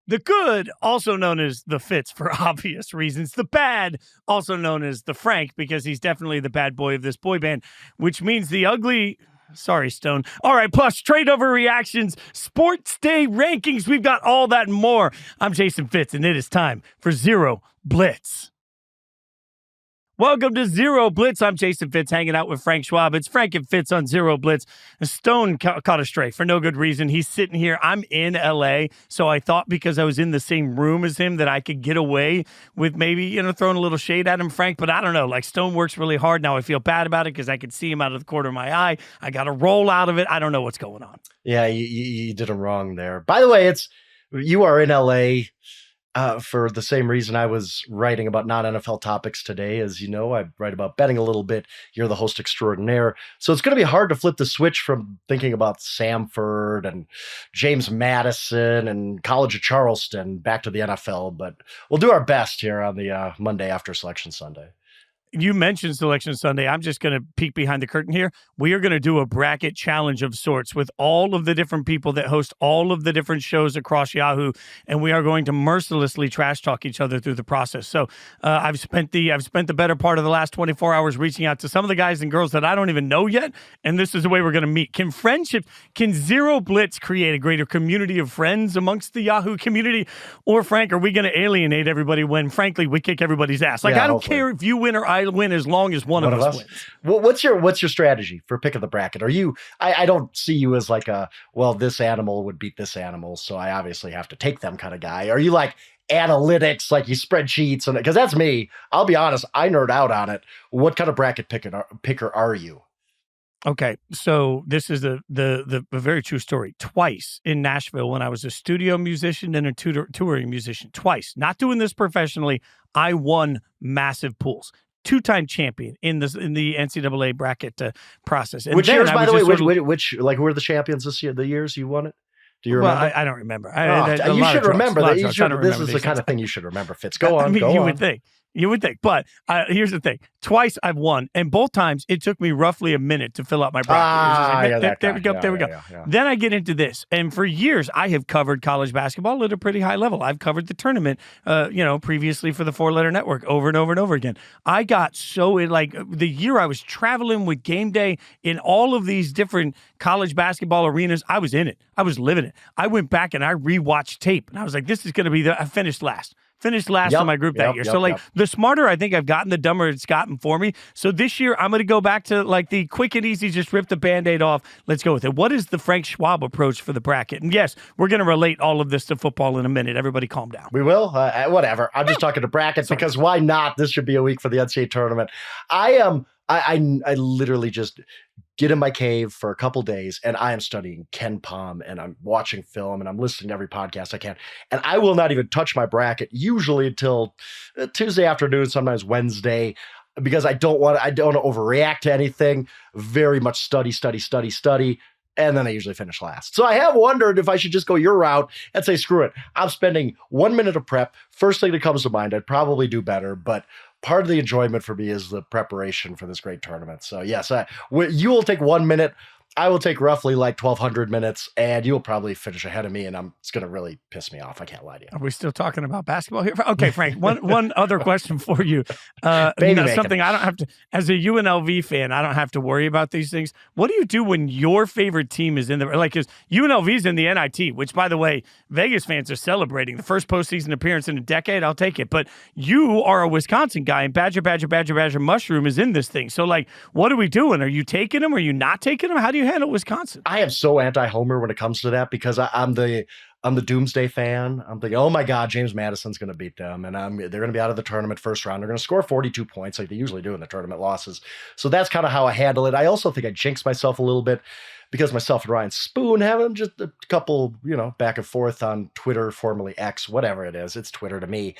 The good, also known as the Fitz for obvious reasons. The bad, also known as the Frank, because he's definitely the bad boy of this boy band, which means the ugly... Sorry, Stone. All right, plus trade over reactions, sports day rankings. We've got all that and more. I'm Jason Fitz, and it is time for Zero Blitz. Welcome to Zero Blitz. I'm Jason Fitz, hanging out with Frank Schwab. It's Frank and Fitz on Zero Blitz. Stone caught a stray for no good reason. He's sitting here. I'm in L.A., so I thought because I was in the same room as him that I could get away with maybe, throwing a little shade at him, Frank. But I don't know. Like, Stone works really hard. Now I feel bad about it because I could see him out of the corner of my eye. I got a roll out of it. I don't know what's going on. Yeah, you did him wrong there. By the way, you are in L.A., for the same reason I was writing about non-NFL topics today. As you know, I write about betting a little bit. You're the host extraordinaire. So it's going to be hard to flip the switch from thinking about Samford and James Madison and College of Charleston back to the NFL. But we'll do our best here on the Monday after Selection Sunday. You mentioned Selection Sunday. I'm just going to peek behind the curtain here. We are going to do a bracket challenge of sorts with all of the different people that host all of the different shows across Yahoo, and we are going to mercilessly trash talk each other through the process. So I've spent the better part of the last 24 hours reaching out to some of the guys and girls that I don't even know yet, and this is the way we're going to meet. Can Zero Blitz create a greater community of friends amongst the Yahoo community? Or, Frank, are we going to alienate everybody when, frankly, we kick everybody's ass? Like, yeah, I don't care if you win or I win as long as one of us wins. What's your strategy for picking the bracket? Are you, I don't see you as like this animal would beat this animal, so I obviously have to take them kind of guy. Are you like analytics, like you spreadsheets? Because that's me. I'll be honest, I nerd out on it. What kind of bracket picker are you? Okay, so this is a very true story. Twice in Nashville, when I was a studio musician and a touring musician, twice, not doing this professionally, I won massive pools. Two-time champion in the NCAA bracket process. And which years, by the way? Which who were the champions this year? The years you won it? Do you remember? I don't remember. You should remember that. This is the kind of thing you should remember, Fitz. Go on. You would think. You would think. But here's the thing. Twice I've won, and both times it took me roughly a minute to fill out my bracket. There we go. Yeah. Then I get into this. And for years, I have covered college basketball at a pretty high level. I've covered the tournament, previously for the Four Letter Network over and over and over again. I got the year I was traveling with Game Day in all of these different college basketball arenas, I was in it. I was living it. I went back and I rewatched tape, and I was like, this is going to be I finished last in my group that year. The smarter I think I've gotten, the dumber it's gotten for me. So this year, I'm going to go back to like the quick and easy, just rip the Band-Aid off. Let's go with it. What is the Frank Schwab approach for the bracket? And yes, we're going to relate all of this to football in a minute. Everybody calm down. We will? Whatever. I'm just talking to brackets because why not? This should be a week for the NCAA tournament. I literally just get in my cave for a couple days and I am studying Ken Pom and I'm watching film and I'm listening to every podcast I can. And I will not even touch my bracket usually until Tuesday afternoon, sometimes Wednesday, because I don't want to overreact to anything. Very much study. And then I usually finish last. So I have wondered if I should just go your route and say, screw it. I'm spending 1 minute of prep. First thing that comes to mind, I'd probably do better, but part of the enjoyment for me is the preparation for this great tournament. So yes, you will take 1 minute. I will take roughly like 1,200 minutes, and you'll probably finish ahead of me, and it's going to really piss me off. I can't lie to you. Are we still talking about basketball here? Okay, Frank, one other question for you. Something I don't have to, as a UNLV fan, I don't have to worry about these things. What do you do when your favorite team is in the, because UNLV's in the NIT, which, by the way, Vegas fans are celebrating. The first postseason appearance in a decade, I'll take it. But you are a Wisconsin guy, and Badger Mushroom is in this thing. So, what are we doing? Are you taking them? Are you not taking them? How do you handle Wisconsin? I am so anti-Homer when it comes to that because I'm the Doomsday fan. I'm thinking, oh my God, James Madison's going to beat them, and they're going to be out of the tournament first round. They're going to score 42 points like they usually do in the tournament losses. So that's kind of how I handle it. I also think I jinx myself a little bit because myself and Ryan Spoon having just a couple, back and forth on Twitter, formerly X, whatever it is. It's Twitter to me.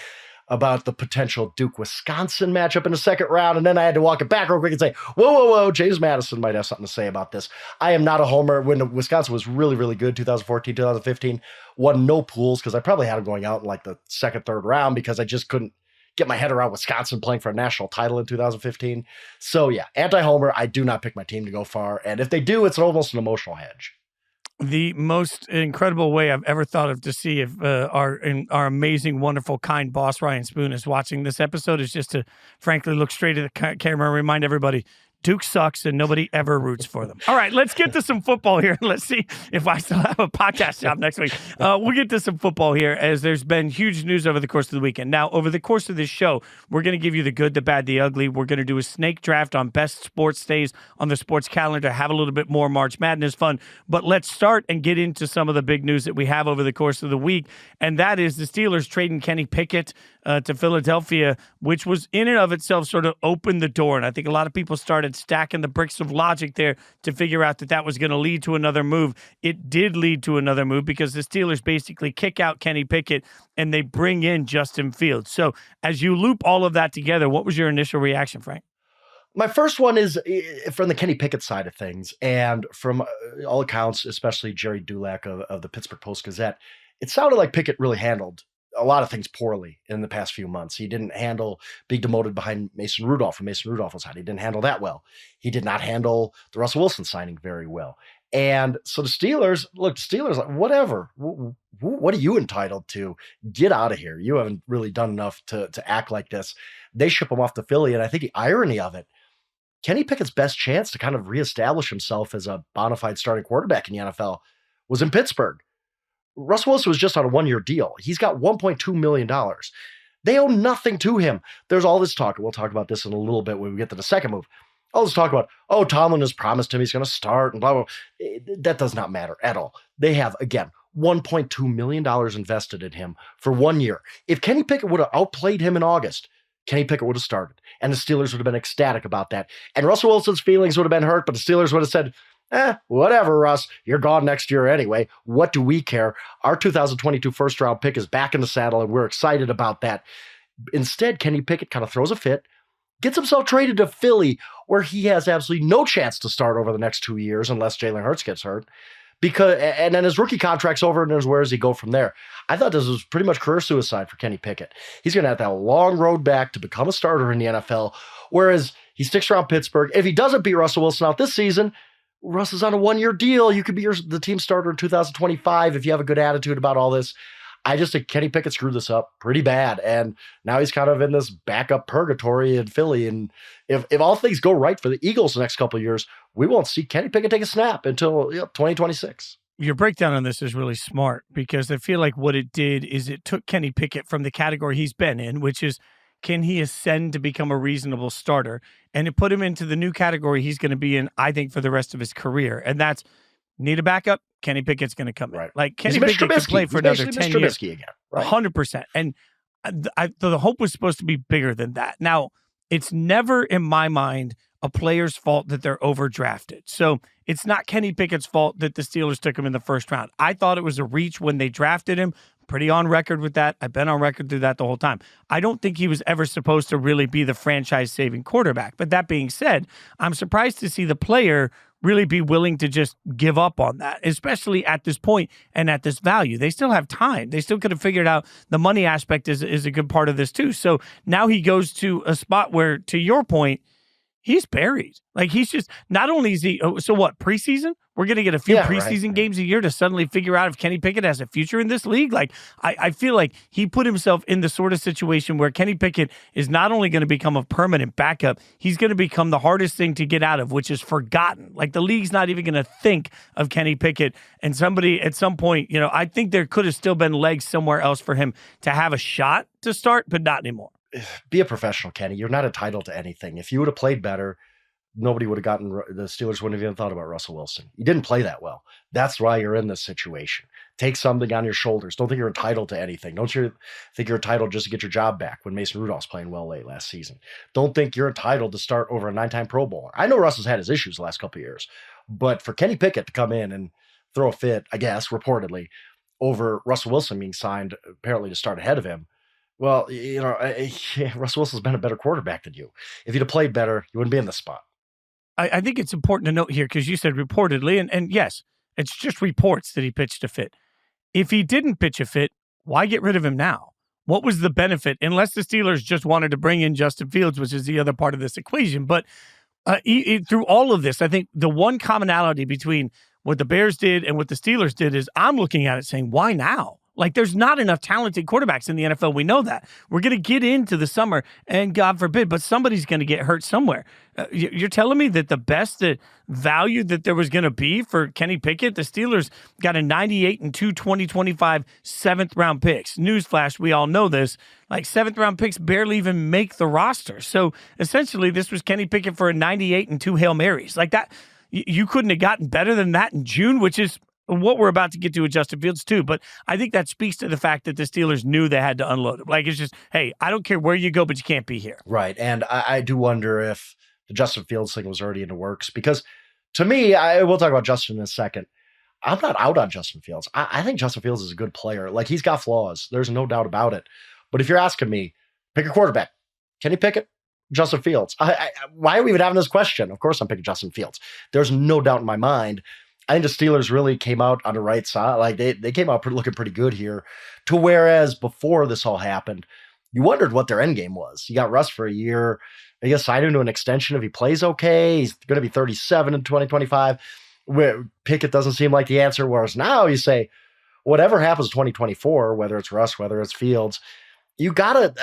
About the potential Duke-Wisconsin matchup in the second round, and then I had to walk it back real quick and say, whoa, James Madison might have something to say about this. I am not a homer. When Wisconsin was really, really good, 2014, 2015, won no pools because I probably had them going out in like the second, third round because I just couldn't get my head around Wisconsin playing for a national title in 2015. So yeah, anti-homer, I do not pick my team to go far, and if they do, it's almost an emotional hedge. The most incredible way I've ever thought of to see if our amazing, wonderful, kind boss, Ryan Spoon, is watching this episode is just to frankly look straight at the camera and remind everybody, Duke sucks and nobody ever roots for them. All right, let's get to some football here. Let's see if I still have a podcast job next week. We'll get to some football here as there's been huge news over the course of the weekend. Now, over the course of this show, we're going to give you the good, the bad, the ugly. We're going to do a snake draft on best sports days on the sports calendar, have a little bit more March Madness fun. But let's start and get into some of the big news that we have over the course of the week, and that is the Steelers trading Kenny Pickett to Philadelphia, which was in and of itself sort of opened the door. And I think a lot of people started stacking the bricks of logic there to figure out that was going to lead to another move. It did lead to another move because the Steelers basically kick out Kenny Pickett and they bring in Justin Fields. So as you loop all of that together, what was your initial reaction, Frank? My first one is from the Kenny Pickett side of things, and from all accounts, especially Jerry Dulac of the Pittsburgh Post-Gazette, it sounded like Pickett really handled a lot of things poorly in the past few months. He didn't handle being demoted behind Mason Rudolph when Mason Rudolph was hot. He didn't handle that well. He did not handle the Russell Wilson signing very well. And so the Steelers, like, whatever. What are you entitled to? Get out of here. You haven't really done enough to act like this. They ship him off to Philly. And I think the irony of it, Kenny Pickett's best chance to kind of reestablish himself as a bona fide starting quarterback in the NFL was in Pittsburgh. Russell Wilson was just on a one-year deal. He's got $1.2 million. They owe nothing to him. There's all this talk, and we'll talk about this in a little bit when we get to the second move. All this talk about, Tomlin has promised him he's going to start and blah, blah, blah. That does not matter at all. They have, again, $1.2 million invested in him for 1 year. If Kenny Pickett would have outplayed him in August, Kenny Pickett would have started, and the Steelers would have been ecstatic about that. And Russell Wilson's feelings would have been hurt, but the Steelers would have said, whatever, Russ. You're gone next year anyway. What do we care? Our 2022 first-round pick is back in the saddle, and we're excited about that. Instead, Kenny Pickett kind of throws a fit, gets himself traded to Philly, where he has absolutely no chance to start over the next 2 years unless Jalen Hurts gets hurt. And then his rookie contract's over, and where does he go from there? I thought this was pretty much career suicide for Kenny Pickett. He's going to have that long road back to become a starter in the NFL, whereas he sticks around Pittsburgh. If he doesn't beat Russell Wilson out this season, Russ is on a one-year deal. You could be the team starter in 2025 if you have a good attitude about all this. I just think Kenny Pickett screwed this up pretty bad, and now he's kind of in this backup purgatory in Philly. And if all things go right for the Eagles the next couple of years, we won't see Kenny Pickett take a snap until 2026. Your breakdown on this is really smart because I feel like what it did is it took Kenny Pickett from the category he's been in, which is can he ascend to become a reasonable starter, and it put him into the new category he's going to be in, I think, for the rest of his career. And that's need a backup. Kenny Pickett's going to come in. Right. Like Kenny Pickett can play for another 10 years. Again, right? 100%. And the hope was supposed to be bigger than that. Now, it's never in my mind a player's fault that they're overdrafted. So it's not Kenny Pickett's fault that the Steelers took him in the first round. I thought it was a reach when they drafted him. Pretty on record with that. I've been on record through that the whole time. I don't think he was ever supposed to really be the franchise-saving quarterback. But that being said, I'm surprised to see the player really be willing to just give up on that, especially at this point and at this value. They still have time. They still could have figured out the money aspect is a good part of this too. So now he goes to a spot where, to your point, he's buried. Like he's just, not only is he, so what, preseason? We're going to get a few preseason games a year to suddenly figure out if Kenny Pickett has a future in this league. Like, I feel like he put himself in the sort of situation where Kenny Pickett is not only going to become a permanent backup, he's going to become the hardest thing to get out of, which is forgotten. Like the league's not even going to think of Kenny Pickett. And somebody at some point, I think there could have still been legs somewhere else for him to have a shot to start, but not anymore. Be a professional, Kenny. You're not entitled to anything. If you would have played better, nobody would have the Steelers wouldn't have even thought about Russell Wilson. You didn't play that well. That's why you're in this situation. Take something on your shoulders. Don't think you're entitled to anything. Don't you think you're entitled just to get your job back when Mason Rudolph's playing well late last season. Don't think you're entitled to start over a 9-time Pro Bowler. I know Russ has had his issues the last couple of years, but for Kenny Pickett to come in and throw a fit, I guess, reportedly, over Russell Wilson being signed apparently to start ahead of him, well, Russell Wilson's been a better quarterback than you. If you'd have played better, you wouldn't be in this spot. I think it's important to note here, because you said reportedly, and yes, it's just reports that he pitched a fit. If he didn't pitch a fit, why get rid of him now? What was the benefit? Unless the Steelers just wanted to bring in Justin Fields, which is the other part of this equation. But through all of this, I think the one commonality between what the Bears did and what the Steelers did is I'm looking at it saying, why now? Like, there's not enough talented quarterbacks in the NFL. We know that. We're going to get into the summer, and God forbid, but somebody's going to get hurt somewhere. You're telling me that the best value that there was going to be for Kenny Pickett, the Steelers got a 98 and 2 2025 7th-round picks. Newsflash, we all know this. Like, 7th-round picks barely even make the roster. So, essentially, this was Kenny Pickett for a 98 and 2 Hail Marys. Like that, you couldn't have gotten better than that in June, which is what we're about to get to with Justin Fields too. But I think that speaks to the fact that the Steelers knew they had to unload him. Like, it's just, hey, I don't care where you go, but you can't be here. Right. And I do wonder if the Justin Fields thing was already in the works, because to me, we'll talk about Justin in a second. I'm not out on Justin Fields. I think Justin Fields is a good player. Like, he's got flaws. There's no doubt about it. But if you're asking me, pick a quarterback, Kenny Pickett, Justin Fields. Why are we even having this question? Of course I'm picking Justin Fields. There's no doubt in my mind. I think the Steelers really came out on the right side. Like, they came out looking pretty good here. To whereas before this all happened, you wondered what their end game was. You got Russ for a year. I guess signed him to an extension if he plays okay. He's going to be 37 in 2025. Where Pickett doesn't seem like the answer. Whereas now you say, whatever happens in 2024, whether it's Russ, whether it's Fields, you got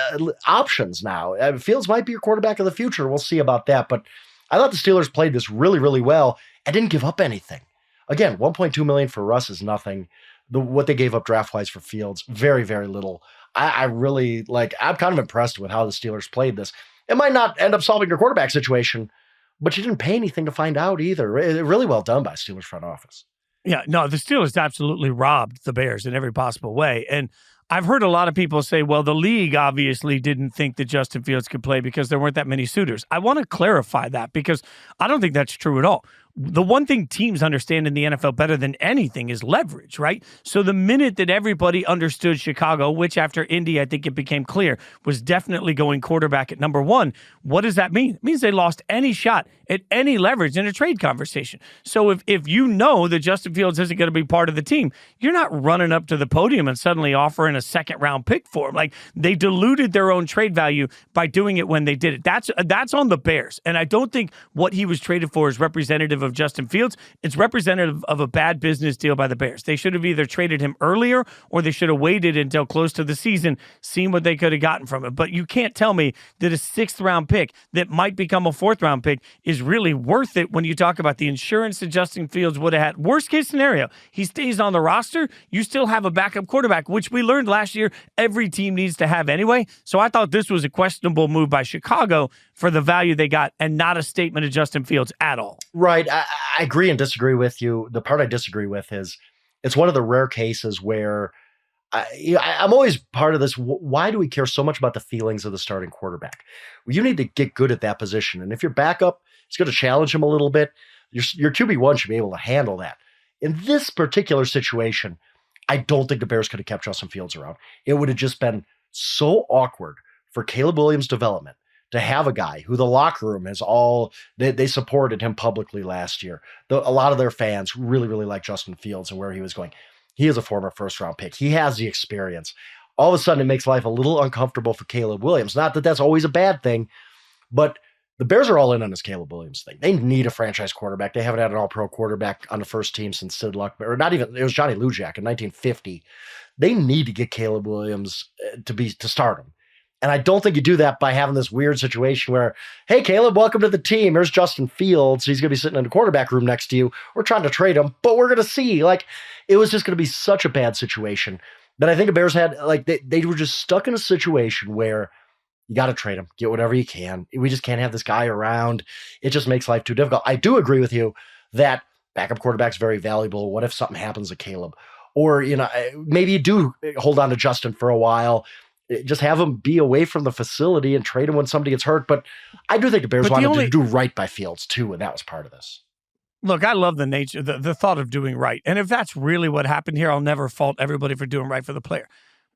options now. Fields might be your quarterback of the future. We'll see about that. But I thought the Steelers played this really, really well and didn't give up anything. Again, $1.2 million for Russ is nothing. What they gave up draft-wise for Fields, very, very little. I really, I'm kind of impressed with how the Steelers played this. It might not end up solving your quarterback situation, but you didn't pay anything to find out either. Really well done by Steelers front office. Yeah, no, the Steelers absolutely robbed the Bears in every possible way. And I've heard a lot of people say, well, the league obviously didn't think that Justin Fields could play because there weren't that many suitors. I want to clarify that because I don't think that's true at all. The one thing teams understand in the NFL better than anything is leverage, right? So the minute that everybody understood Chicago, which after Indy, I think it became clear, was definitely going quarterback at number one, what does that mean? It means they lost any shot at any leverage in a trade conversation. So if you know that Justin Fields isn't going to be part of the team, you're not running up to the podium and suddenly offering a second-round pick for him. Like, they diluted their own trade value by doing it when they did it. That's on the Bears. And I don't think what he was traded for is representative of Justin Fields. It's representative of a bad business deal by the Bears. They should have either traded him earlier or they should have waited until close to the season, seen what they could have gotten from him. But you can't tell me that a 6th-round pick that might become a 4th-round pick is really worth it when you talk about the insurance that Justin Fields would have had. Worst case scenario, he stays on the roster. You still have a backup quarterback, which we learned last year every team needs to have anyway. So I thought this was a questionable move by Chicago for the value they got and not a statement of Justin Fields at all. Right. I agree and disagree with you. The part I disagree with is it's one of the rare cases where I'm always part of this. Why do we care so much about the feelings of the starting quarterback? Well, you need to get good at that position. And if your backup is going to challenge him a little bit, your QB1 should be able to handle that. In this particular situation, I don't think the Bears could have kept Justin Fields around. It would have just been so awkward for Caleb Williams' development to have a guy who the locker room has they supported him publicly last year. A lot of their fans really, really like Justin Fields and where he was going. He is a former 1st-round pick. He has the experience. All of a sudden, it makes life a little uncomfortable for Caleb Williams. Not that that's always a bad thing, but the Bears are all in on this Caleb Williams thing. They need a franchise quarterback. They haven't had an all-pro quarterback on the first team since Sid Luck, or not even, it was Johnny Lujack in 1950. They need to get Caleb Williams to start him. And I don't think you do that by having this weird situation where, hey, Caleb, welcome to the team. Here's Justin Fields. He's going to be sitting in the quarterback room next to you. We're trying to trade him, but we're going to see. Like, it was just going to be such a bad situation that I think the Bears had, like, they were just stuck in a situation where you got to trade him, get whatever you can. We just can't have this guy around. It just makes life too difficult. I do agree with you that backup quarterback's very valuable. What if something happens to Caleb? Or, maybe you do hold on to Justin for a while. Just have him be away from the facility and trade him when somebody gets hurt. But I do think the Bears wanted to do right by Fields too, and that was part of this. Look, I love the nature, the thought of doing right. And if that's really what happened here, I'll never fault everybody for doing right for the player.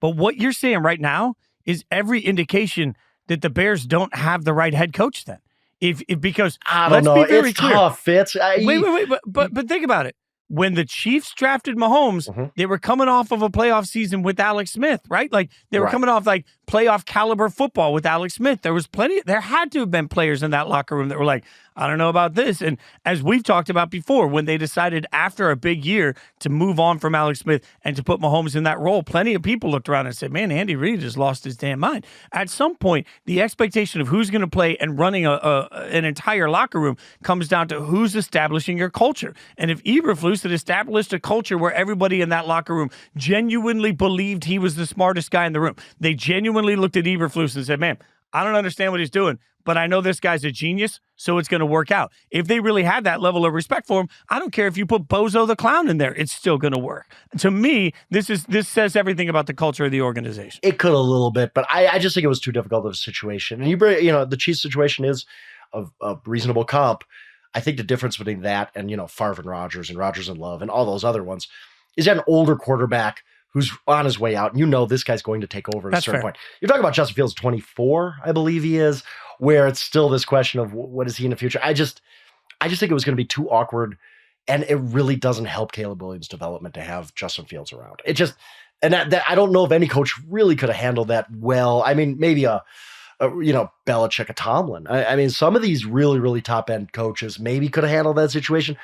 But what you're saying right now is every indication that the Bears don't have the right head coach then. Because I don't know. It's tough, Fitz. Wait. But think about it. when the Chiefs drafted Mahomes, they were coming off of a playoff season with Alex Smith, right? Like they were coming off like playoff caliber football with Alex Smith. There had to have been players in that locker room that were like, I don't know about this. And as we've talked about before, when they decided after a big year to move on from Alex Smith and to put Mahomes in that role, plenty of people looked around and said, man, Andy Reid just lost his damn mind. At some point, the expectation of who's going to play and running an entire locker room comes down to who's establishing your culture. And if Eberflus had established a culture where everybody in that locker room genuinely believed he was the smartest guy in the room, they genuinely looked at Eberflus and said, man, I don't understand what he's doing, but I know this guy's a genius, so it's going to work out. If they really had that level of respect for him, I don't care if you put Bozo the Clown in there, it's still going to work. To me, this says everything about the culture of the organization. It could a little bit, but I just think it was too difficult of a situation. And the Chiefs situation is a reasonable comp. I think the difference between that and, Favre and Rodgers and Love and all those other ones is that an older quarterback who's on his way out, and this guy's going to take over at a certain point. You're talking about Justin Fields, 24, I believe he is, where it's still this question of what is he in the future. I just think it was going to be too awkward, and it really doesn't help Caleb Williams' development to have Justin Fields around. It just, and that I don't know if any coach really could have handled that well. I mean, maybe a Belichick, a Tomlin. I mean, some of these really, really top end coaches maybe could have handled that situation,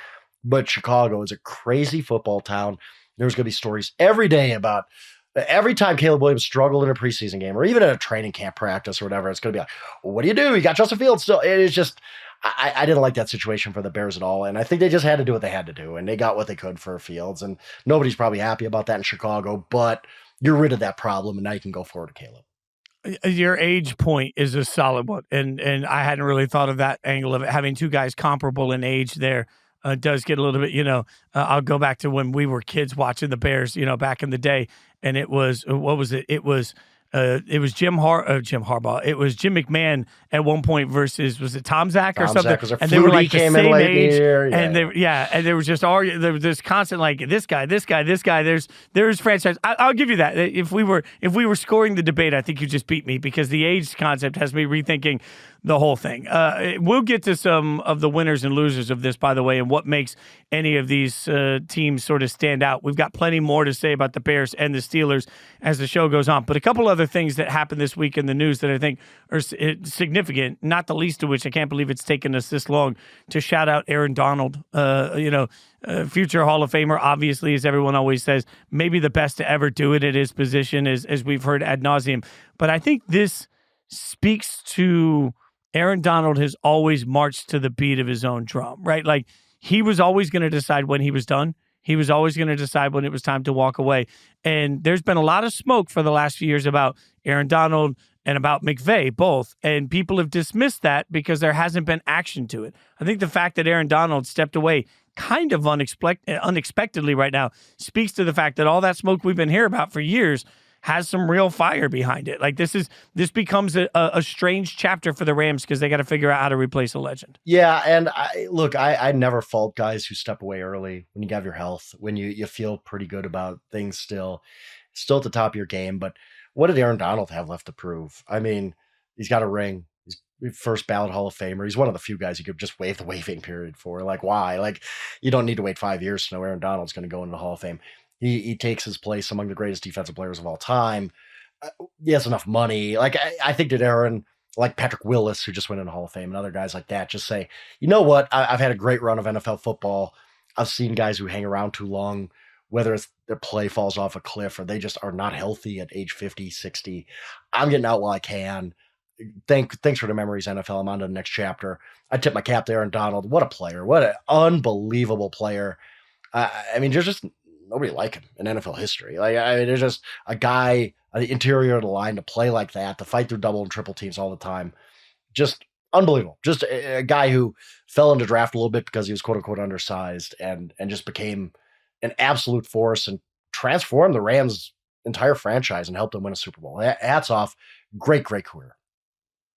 but Chicago is a crazy football town. There's going to be stories every day about every time Caleb Williams struggled in a preseason game or even in a training camp practice or whatever. It's going to be like, well, what do? You got Justin Fields still. It is just, I didn't like that situation for the Bears at all. And I think they just had to do what they had to do, and they got what they could for Fields. And nobody's probably happy about that in Chicago, but you're rid of that problem, and now you can go forward to Caleb. Your age point is a solid one, and I hadn't really thought of that angle of it. Having two guys comparable in age there does get a little bit, I'll go back to when we were kids watching the Bears, back in the day, and it was, what was it? It was Jim Harbaugh. It was Jim McMahon at one point versus, was it Tom Zach or something? And they were like the same age. And there was just there was this constant like this guy. There's franchise. I'll give you that. If we were scoring the debate, I think you just beat me because the age concept has me rethinking the whole thing. We'll get to some of the winners and losers of this, by the way, and what makes any of these teams sort of stand out. We've got plenty more to say about the Bears and the Steelers as the show goes on. But a couple other things that happened this week in the news that I think are significant, not the least of which I can't believe it's taken us this long to shout out Aaron Donald, future Hall of Famer, obviously, as everyone always says, maybe the best to ever do it at his position, as we've heard ad nauseum. But I think this speaks to Aaron Donald has always marched to the beat of his own drum, right? Like he was always going to decide when he was done. He was always going to decide when it was time to walk away. And there's been a lot of smoke for the last few years about Aaron Donald and about McVay, both. And people have dismissed that because there hasn't been action to it. I think the fact that Aaron Donald stepped away kind of unexpectedly right now speaks to the fact that all that smoke we've been hearing about for years has some real fire behind it. Like this becomes a strange chapter for the Rams because they got to figure out how to replace a legend. Yeah, and I never fault guys who step away early when you have your health, when you feel pretty good about things still at the top of your game. But what did Aaron Donald have left to prove? I mean, he's got a ring. He's first ballot Hall of Famer. He's one of the few guys you could just waive the waiving period for. Like, why? Like, you don't need to wait 5 years to know Aaron Donald's going to go into the Hall of Fame. He takes his place among the greatest defensive players of all time. He has enough money. Like, I think that Aaron, like Patrick Willis, who just went in the Hall of Fame, and other guys like that, just say, you know what? I've had a great run of NFL football. I've seen guys who hang around too long, whether it's their play falls off a cliff or they just are not healthy at age 50, 60. I'm getting out while I can. Thanks for the memories, NFL. I'm on to the next chapter. I tip my cap to Aaron Donald. What a player. What an unbelievable player. I mean, there's just nobody like him in NFL history. Like, I mean, there's just a guy on the interior of the line to play like that, to fight through double and triple teams all the time. Just unbelievable. Just a guy who fell into draft a little bit because he was quote unquote undersized and just became an absolute force and transformed the Rams' entire franchise and helped them win a Super Bowl. Hats off. Great career.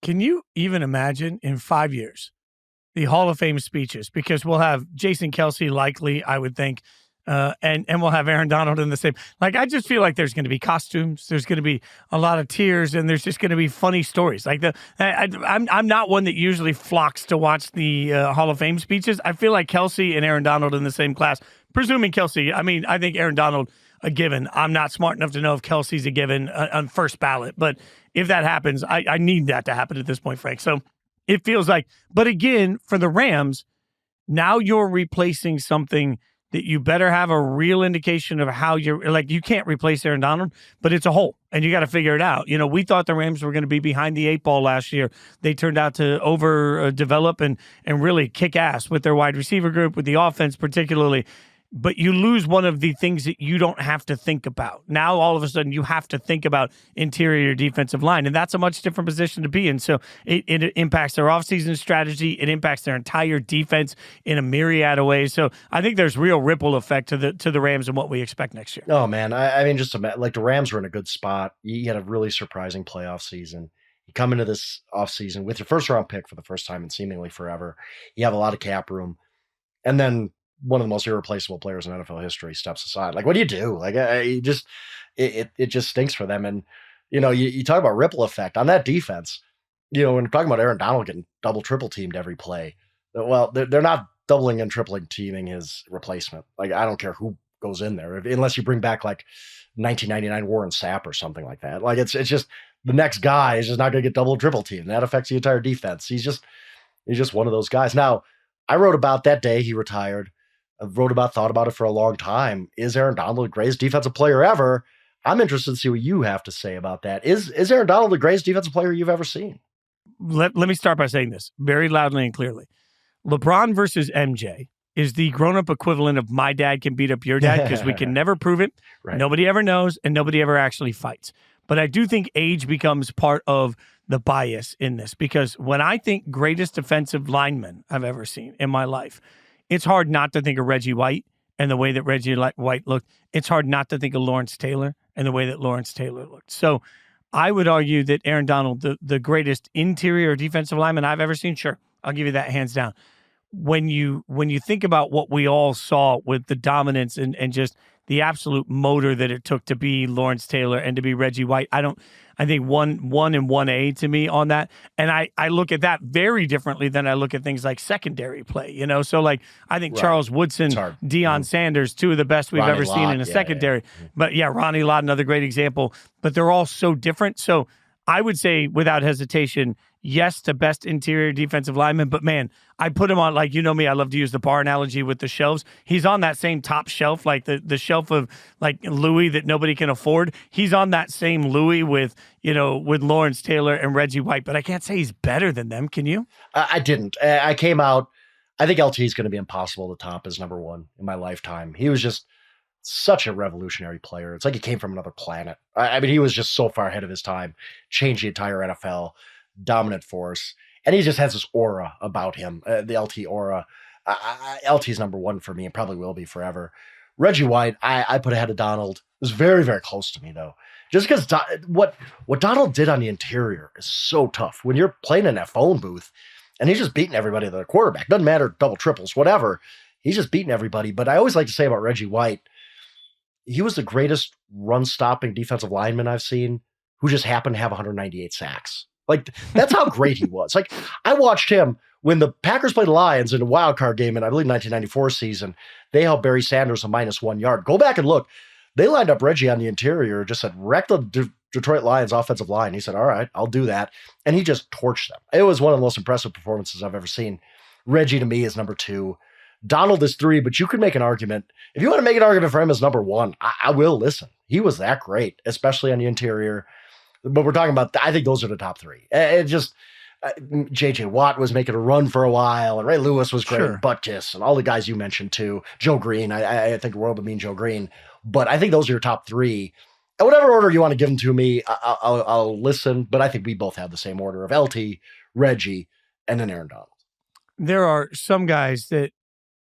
Can you even imagine in 5 years the Hall of Fame speeches? Because we'll have Jason Kelce likely, I would think, and we'll have Aaron Donald in the same. Like, I just feel like there's going to be costumes, there's going to be a lot of tears, and there's just going to be funny stories. Like I'm not one that usually flocks to watch the Hall of Fame speeches. I feel like Kelce and Aaron Donald in the same class presuming Kelsey, I mean, I think Aaron Donald, a given. I'm not smart enough to know if Kelsey's a given on first ballot, but if that happens, I need that to happen at this point, Frank. So it feels like, but again, for the Rams, now you're replacing something that you better have a real indication of how you're, like, you can't replace Aaron Donald, but it's a hole, and you got to figure it out. You know, we thought the Rams were going to be behind the 8 ball last year. They turned out to overdevelop and really kick ass with their wide receiver group, with the offense particularly. But you lose one of the things that you don't have to think about. Now, all of a sudden, you have to think about interior defensive line, and that's a much different position to be in. So it impacts their offseason strategy. It impacts their entire defense in a myriad of ways. So I think there's real ripple effect to the Rams and what we expect next year. Oh, man. I mean, just like the Rams were in a good spot. You had a really surprising playoff season. You come into this offseason with your first-round pick for the first time in seemingly forever. You have a lot of cap room. And then one of the most irreplaceable players in NFL history steps aside. Like, what do you do? Like, it just stinks for them. And, you know, you talk about ripple effect on that defense. You know, when we're talking about Aaron Donald getting double, triple teamed every play, well, they're not doubling and tripling teaming his replacement. Like, I don't care who goes in there, unless you bring back like 1999 Warren Sapp or something like that. Like, it's just the next guy is just not going to get double, triple teamed. That affects the entire defense. He's just one of those guys. Now, I wrote about that day he retired. Thought about it for a long time. Is Aaron Donald the greatest defensive player ever? I'm interested to see what you have to say about that. Is Aaron Donald the greatest defensive player you've ever seen? Let me start by saying this very loudly and clearly. LeBron versus MJ is the grown-up equivalent of my dad can beat up your dad, because we can never prove it. Right. Nobody ever knows, and nobody ever actually fights. But I do think age becomes part of the bias in this, because when I think greatest defensive lineman I've ever seen in my life, it's hard not to think of Reggie White and the way that Reggie White looked. It's hard not to think of Lawrence Taylor and the way that Lawrence Taylor looked. So I would argue that Aaron Donald, the greatest interior defensive lineman I've ever seen, sure, I'll give you that hands down. When you think about what we all saw with the dominance and just the absolute motor that it took to be Lawrence Taylor and to be Reggie White, I think one and 1A to me on that. And I look at that very differently than I look at things like secondary play, you know? So, like, I think Charles Woodson, Deion Sanders, two of the best we've ever seen in a secondary. Yeah. But yeah, Ronnie Lott, another great example. But they're all so different. So I would say without hesitation, yes to best interior defensive lineman, but man, I put him on, like, you know me, I love to use the bar analogy with the shelves. He's on that same top shelf, like the shelf of like Louis that nobody can afford. He's on that same Louis with Lawrence Taylor and Reggie White, but I can't say he's better than them. Can you? I didn't. I came out, I think LT is going to be impossible to top as number one in my lifetime. He was just such a revolutionary player. It's like he came from another planet. I mean, he was just so far ahead of his time, changed the entire NFL, dominant force. And he just has this aura about him, the LT aura. LT's number one for me and probably will be forever. Reggie White, I put ahead of Donald. It was very, very close to me, though. Just because what Donald did on the interior is so tough. When you're playing in that phone booth and he's just beating everybody, the quarterback, doesn't matter, double, triples, whatever. He's just beating everybody. But I always like to say about Reggie White, he was the greatest run-stopping defensive lineman I've seen who just happened to have 198 sacks. Like, that's how great he was. Like, I watched him when the Packers played the Lions in a wild card game in, I believe, 1994 season. They held Barry Sanders a -1 yard. Go back and look. They lined up Reggie on the interior, just said, wreck the Detroit Lions offensive line. He said, all right, I'll do that. And he just torched them. It was one of the most impressive performances I've ever seen. Reggie, to me, is number 2. Donald is 3, but you could make an argument. If you want to make an argument for him as number 1, I will listen. He was that great, especially on the interior. But we're talking about, I think those are the top 3. It just, J.J. Watt was making a run for a while, and Ray Lewis was great, sure. Butkus, and all the guys you mentioned too. Joe Green, I think the world would mean Joe Green. But I think those are your top 3. In whatever order you want to give them to me, I'll listen. But I think we both have the same order of LT, Reggie, and then Aaron Donald. There are some guys that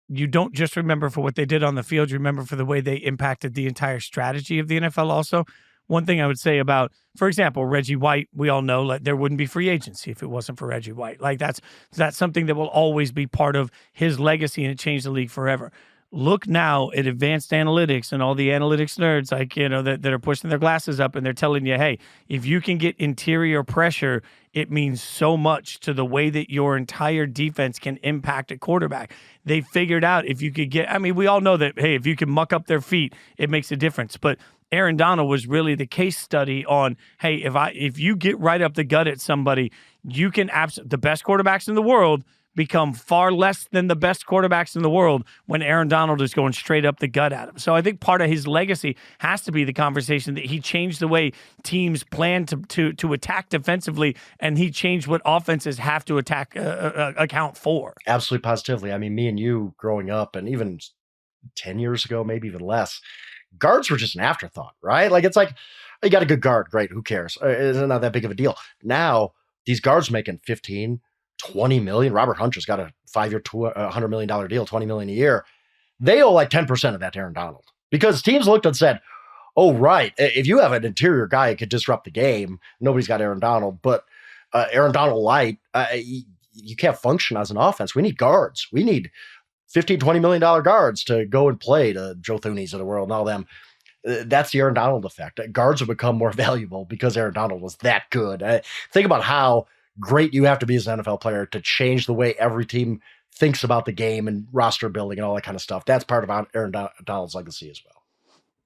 you don't just remember for what they did on the field, you remember for the way they impacted the entire strategy of the NFL also. One thing I would say about, for example, Reggie White, we all know, like, there wouldn't be free agency if it wasn't for Reggie White. Like, that's something that will always be part of his legacy, and it changed the league forever. look now at advanced analytics and all the analytics nerds, like, that are pushing their glasses up and they're telling you, hey, if you can get interior pressure, it means so much to the way that your entire defense can impact a quarterback. They figured out if you could we all know that, hey, if you can muck up their feet, it makes a difference. But Aaron Donald was really the case study on, hey, if you get right up the gut at somebody, you can the best quarterbacks in the world become far less than the best quarterbacks in the world when Aaron Donald is going straight up the gut at him. So I think part of his legacy has to be the conversation that he changed the way teams plan to attack defensively, and he changed what offenses have to account for. Absolutely, positively. I mean, me and you growing up, and even 10 years ago, maybe even less, guards were just an afterthought, right? Like, it's like, you got a good guard, great, who cares? It's not that big of a deal. Now, these guards making 15, 20 million. Robert Hunter's got a 5-year, $100 million deal, $20 million a year. They owe like 10% of that to Aaron Donald, because teams looked and said, oh, right, if you have an interior guy, it could disrupt the game. Nobody's got Aaron Donald, but Aaron Donald light, you can't function as an offense. We need guards. We need $15, $20 million guards to go and play to Joe Thuney's of the world and all them. That's the Aaron Donald effect. Guards have become more valuable because Aaron Donald was that good. Think about how great you have to be as an NFL player to change the way every team thinks about the game and roster building and all that kind of stuff. That's part of Aaron Donald's legacy as well.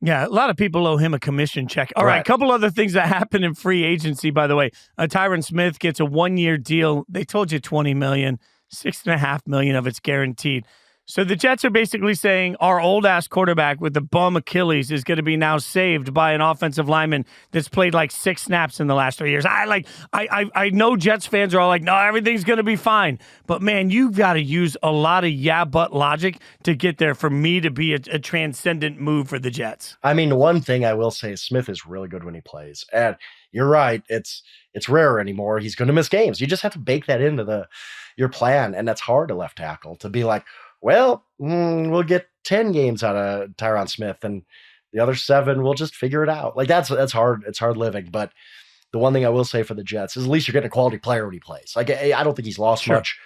Yeah, a lot of people owe him a commission check. All right, a couple other things that happened in free agency, by the way. Tyron Smith gets a 1-year deal. They told you $20 million, $6.5 million of it's guaranteed. So the Jets are basically saying our old-ass quarterback with the bum Achilles is going to be now saved by an offensive lineman that's played like 6 snaps in the last 3 years. I know Jets fans are all like, no, everything's going to be fine. But, man, you've got to use a lot of yeah-but logic to get there for me to be a transcendent move for the Jets. I mean, one thing I will say is Smith is really good when he plays. And you're right, it's rare anymore. He's going to miss games. You just have to bake that into your plan, and that's hard to left tackle, to be like, well, we'll get 10 games out of Tyron Smith, and the other 7, we'll just figure it out. Like, that's hard. It's hard living. But the one thing I will say for the Jets is at least you're getting a quality player when he plays. Like, I don't think he's lost much.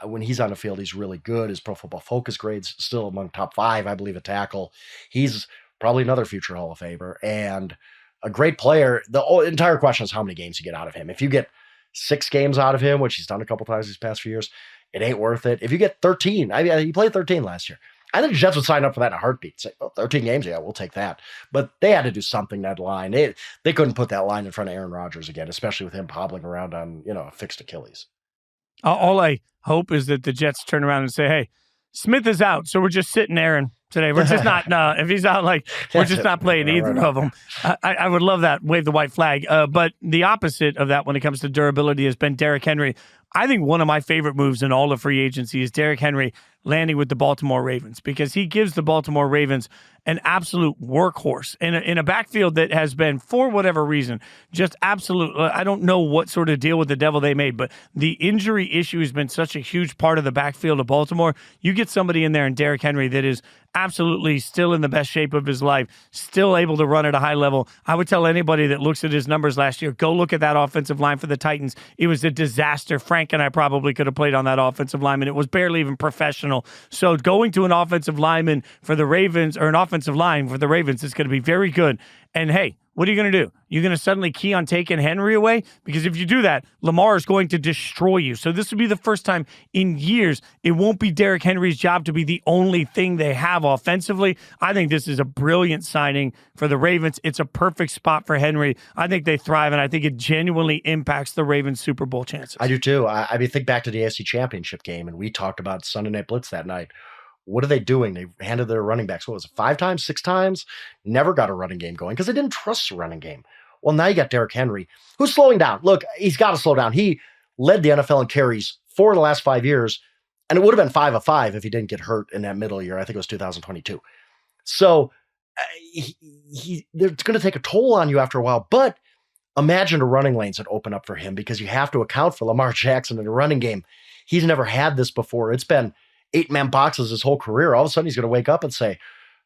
When he's on the field, he's really good. His Pro Football Focus grade's still among top 5, I believe, at tackle. He's probably another future Hall of Famer and a great player. The entire question is how many games you get out of him. If you get 6 games out of him, which he's done a couple times these past few years, it ain't worth it. If you get 13, he played 13 last year. I think the Jets would sign up for that in a heartbeat. Say, 13 games, yeah, we'll take that. But they had to do something, that line. They couldn't put that line in front of Aaron Rodgers again, especially with him hobbling around on, a fixed Achilles. All I hope is that the Jets turn around and say, hey, Smith is out, so we're just sitting Aaron today. We're just not, if he's out, we're just not playing either of them. I would love that, wave the white flag. But the opposite of that when it comes to durability has been Derrick Henry. I think one of my favorite moves in all of free agency is Derrick Henry landing with the Baltimore Ravens, because he gives the Baltimore Ravens an absolute workhorse in a backfield that has been, for whatever reason, just absolute. I don't know what sort of deal with the devil they made, but the injury issue has been such a huge part of the backfield of Baltimore. You get somebody in there in Derrick Henry that is absolutely still in the best shape of his life, still able to run at a high level. I would tell anybody that looks at his numbers last year, go look at that offensive line for the Titans. It was a disaster. Frank and I probably could have played on that offensive lineman. It was barely even professional. So going to an offensive lineman for the Ravens, or an offensive line for the Ravens, is going to be very good. And hey, what are you going to do? You're going to suddenly key on taking Henry away? Because if you do that, Lamar is going to destroy you. So this will be the first time in years it won't be Derrick Henry's job to be the only thing they have offensively. I think this is a brilliant signing for the Ravens. It's a perfect spot for Henry. I think they thrive, and I think it genuinely impacts the Ravens' Super Bowl chances. I do too. I mean, think back to the AFC Championship game, and we talked about Sunday Night Blitz that night. What are they doing? They handed their running backs, 5 times, 6 times? Never got a running game going because they didn't trust the running game. Well, now you got Derrick Henry, who's slowing down. Look, he's got to slow down. He led the NFL in carries 4 of the last 5 years, and it would have been 5 of 5 if he didn't get hurt in that middle year. I think it was 2022. So it's going to take a toll on you after a while, but imagine the running lanes that open up for him, because you have to account for Lamar Jackson in the running game. He's never had this before. It's been 8-man boxes his whole career. All of a sudden he's going to wake up and say,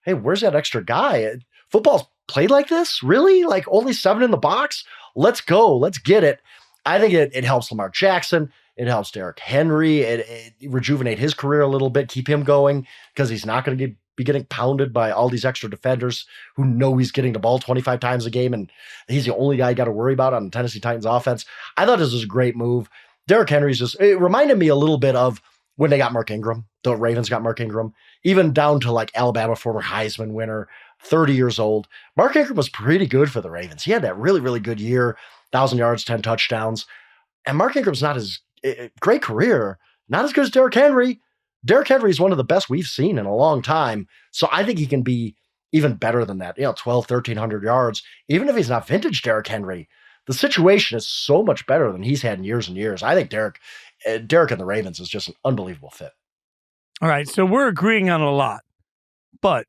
hey, where's that extra guy? Football's played like this? Really? Like only 7 in the box? Let's go. Let's get it. I think it helps Lamar Jackson. It helps Derrick Henry. It rejuvenate his career a little bit, keep him going, because he's not going to be getting pounded by all these extra defenders who know he's getting the ball 25 times a game and he's the only guy you got to worry about on the Tennessee Titans offense. I thought this was a great move. Derrick Henry's it reminded me a little bit of when they got Mark Ingram. The Ravens got Mark Ingram, even down to like Alabama former Heisman winner, 30 years old. Mark Ingram was pretty good for the Ravens. He had that really, really good year, 1,000 yards, 10 touchdowns. And Mark Ingram's not as great career, not as good as Derrick Henry. Derrick Henry is one of the best we've seen in a long time. So I think he can be even better than that, 12, 1,300 yards, even if he's not vintage Derrick Henry. The situation is so much better than he's had in years and years. I think Derrick and the Ravens is just an unbelievable fit. All right, so we're agreeing on a lot. But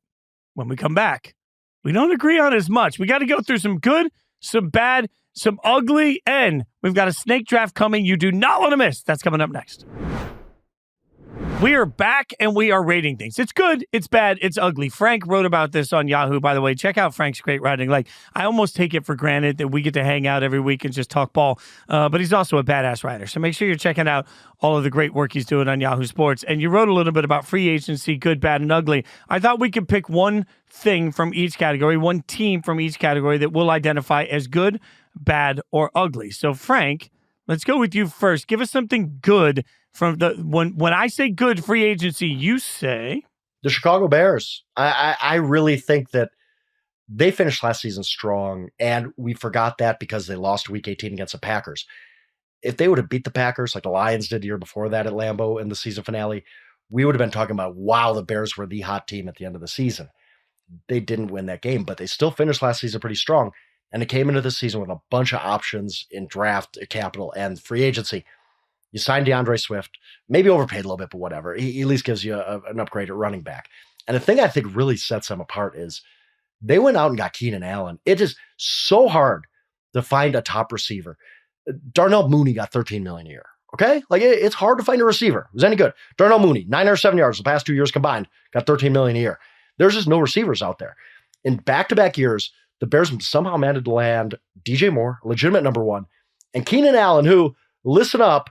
when we come back, we don't agree on as much. We got to go through some good, some bad, some ugly, and we've got a snake draft coming you do not want to miss. That's coming up next. We are back, and we are rating things. It's good, it's bad, it's ugly. Frank wrote about this on Yahoo, by the way. Check out Frank's great writing. Like, I almost take it for granted that we get to hang out every week and just talk ball, but he's also a badass writer. So make sure you're checking out all of the great work he's doing on Yahoo Sports. And you wrote a little bit about free agency, good, bad, and ugly. I thought we could pick one thing from each category, one team from each category that we'll identify as good, bad, or ugly. So, Frank, let's go with you first. Give us something good from the when I say good free agency, you say the Chicago Bears. I really think that they finished last season strong, and we forgot that because they lost Week 18 against the Packers. If they would have beat the Packers like the Lions did the year before that at Lambeau in the season finale, we would have been talking about, wow, the Bears were the hot team at the end of the season. They didn't win that game, but they still finished last season pretty strong, and they came into the season with a bunch of options in draft capital and free agency. You signed DeAndre Swift, maybe overpaid a little bit, but whatever. He at least gives you an upgrade at running back. And the thing I think really sets them apart is they went out and got Keenan Allen. It is so hard to find a top receiver. Darnell Mooney got $13 million a year. Okay? Like, it's hard to find a receiver who's any good. Darnell Mooney, 907 yards the past 2 years combined, got $13 million a year. There's just no receivers out there. In back-to-back years, the Bears somehow managed to land DJ Moore, legitimate number one, and Keenan Allen, who, listen up,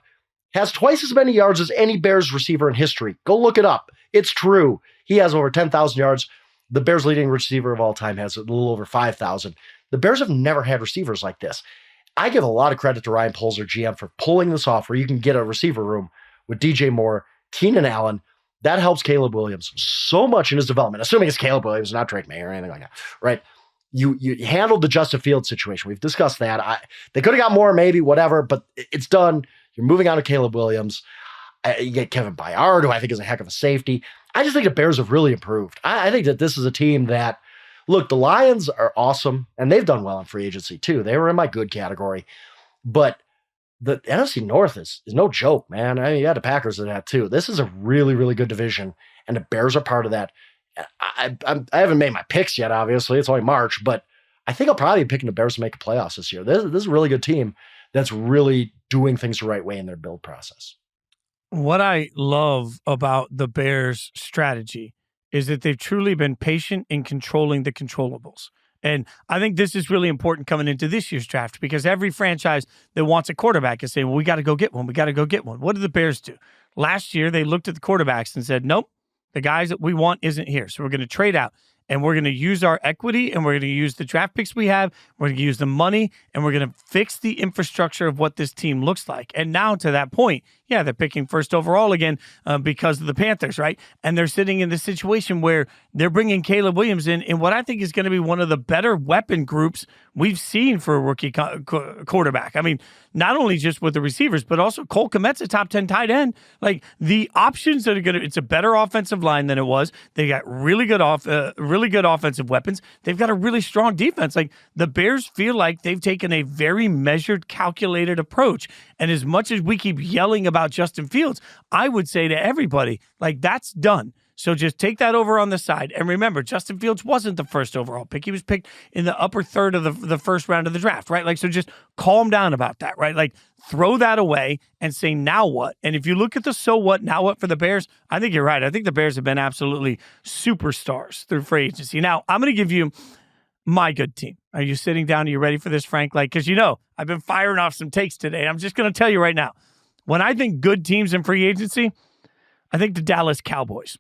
has twice as many yards as any Bears receiver in history. Go look it up. It's true. He has over 10,000 yards. The Bears' leading receiver of all time has a little over 5,000. The Bears have never had receivers like this. I give a lot of credit to Ryan Poles, their GM, for pulling this off where you can get a receiver room with DJ Moore, Keenan Allen. That helps Caleb Williams so much in his development, assuming it's Caleb Williams, not Drake May or anything like that, right? You handled the Justin Fields situation. We've discussed that. They could have got more, maybe, whatever, but it's done. You're moving on to Caleb Williams. You get Kevin Byard, who I think is a heck of a safety. I just think the Bears have really improved. I think that this is a team that, look, the Lions are awesome, and they've done well in free agency too. They were in my good category. But the NFC North is no joke, man. I mean, you had the Packers in that too. This is a really, really good division, and the Bears are part of that. I haven't made my picks yet, obviously. It's only March, but I think I'll probably be picking the Bears to make the playoffs this year. This is a really good team that's really doing things the right way in their build process. What I love about the Bears' strategy is that they've truly been patient in controlling the controllables. And I think this is really important coming into this year's draft because every franchise that wants a quarterback is saying, well, we got to go get one. We got to go get one. What did the Bears do? Last year, they looked at the quarterbacks and said, nope, the guys that we want isn't here. So we're going to trade out. And we're going to use our equity, and we're going to use the draft picks we have. We're going to use the money, and we're going to fix the infrastructure of what this team looks like. And now to that point, yeah, they're picking first overall again because of the Panthers, right? And they're sitting in this situation where they're bringing Caleb Williams in what I think is going to be one of the better weapon groups we've seen for a rookie quarterback. I mean, not only just with the receivers, but also Cole Kmet's a top 10 tight end. Like, the options that are going to, it's a better offensive line than it was. They got really good offensive weapons. They've got a really strong defense. Like, the Bears feel like they've taken a very measured, calculated approach. And as much as we keep yelling about Justin Fields, I would say to everybody, like, that's done. So just take that over on the side. And remember, Justin Fields wasn't the first overall pick. He was picked in the upper third of the first round of the draft, right? Like, so just calm down about that, right? Like, throw that away and say, now what? And if you look at the so what, now what for the Bears, I think you're right. I think the Bears have been absolutely superstars through free agency. Now, I'm going to give you my good team. Are you sitting down? Are you ready for this, Frank? Like, because I've been firing off some takes today. I'm just going to tell you right now. When I think good teams in free agency, I think the Dallas Cowboys.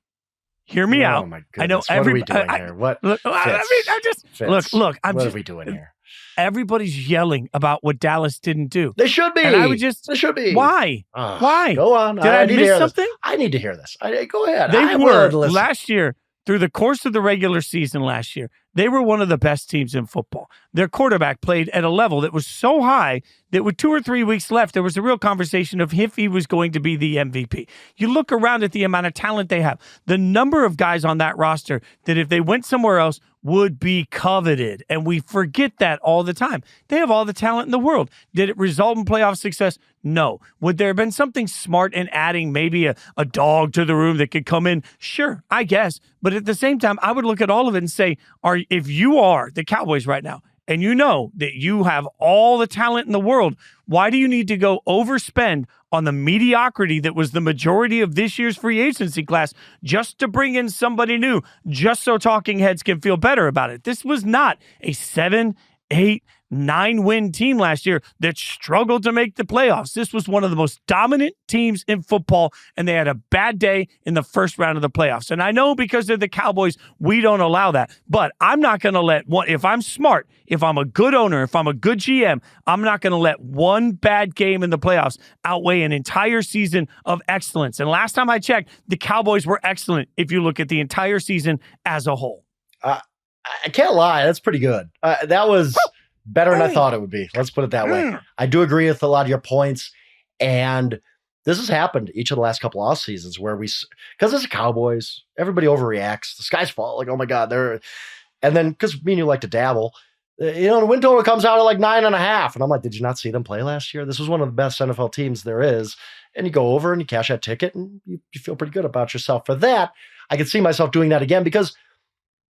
Hear me out. Oh my goodness! I know what are we doing here? What? Look, Fitz, look. What are we doing here? Everybody's yelling about what Dallas didn't do. They should be. And I would just. They should be. Why? Why? Go on. Did I miss something? I need to hear this. Go ahead. They were last year. Through the course of the regular season last year, they were one of the best teams in football. Their quarterback played at a level that was so high that with 2 or 3 weeks left, there was a real conversation of if he was going to be the MVP. You look around at the amount of talent they have, the number of guys on that roster that if they went somewhere else would be coveted. And we forget that all the time. They have all the talent in the world. Did it result in playoff success? No. Would there have been something smart in adding maybe a dog to the room that could come in? Sure, I guess. But at the same time, I would look at all of it and say, if you are the Cowboys right now, and you know that you have all the talent in the world, why do you need to go overspend on the mediocrity that was the majority of this year's free agency class just to bring in somebody new, just so talking heads can feel better about it? This was not a 7, 8, 9-win team last year that struggled to make the playoffs. This was one of the most dominant teams in football, and they had a bad day in the first round of the playoffs. And I know because they're the Cowboys, we don't allow that. But I'm not going to let one, if I'm smart, if I'm a good owner, if I'm a good GM, I'm not going to let one bad game in the playoffs outweigh an entire season of excellence. And last time I checked, the Cowboys were excellent if you look at the entire season as a whole. I can't lie. That's pretty good. That was better than I thought it would be. Let's put it that way. I do agree with a lot of your points. And this has happened each of the last couple off seasons where because it's the Cowboys, everybody overreacts. The sky's falling. Like, oh my God, and then because me and you like to dabble, the win total comes out at like 9.5. And I'm like, did you not see them play last year? This was one of the best NFL teams there is. And you go over and you cash that ticket and you feel pretty good about yourself. For that, I could see myself doing that again because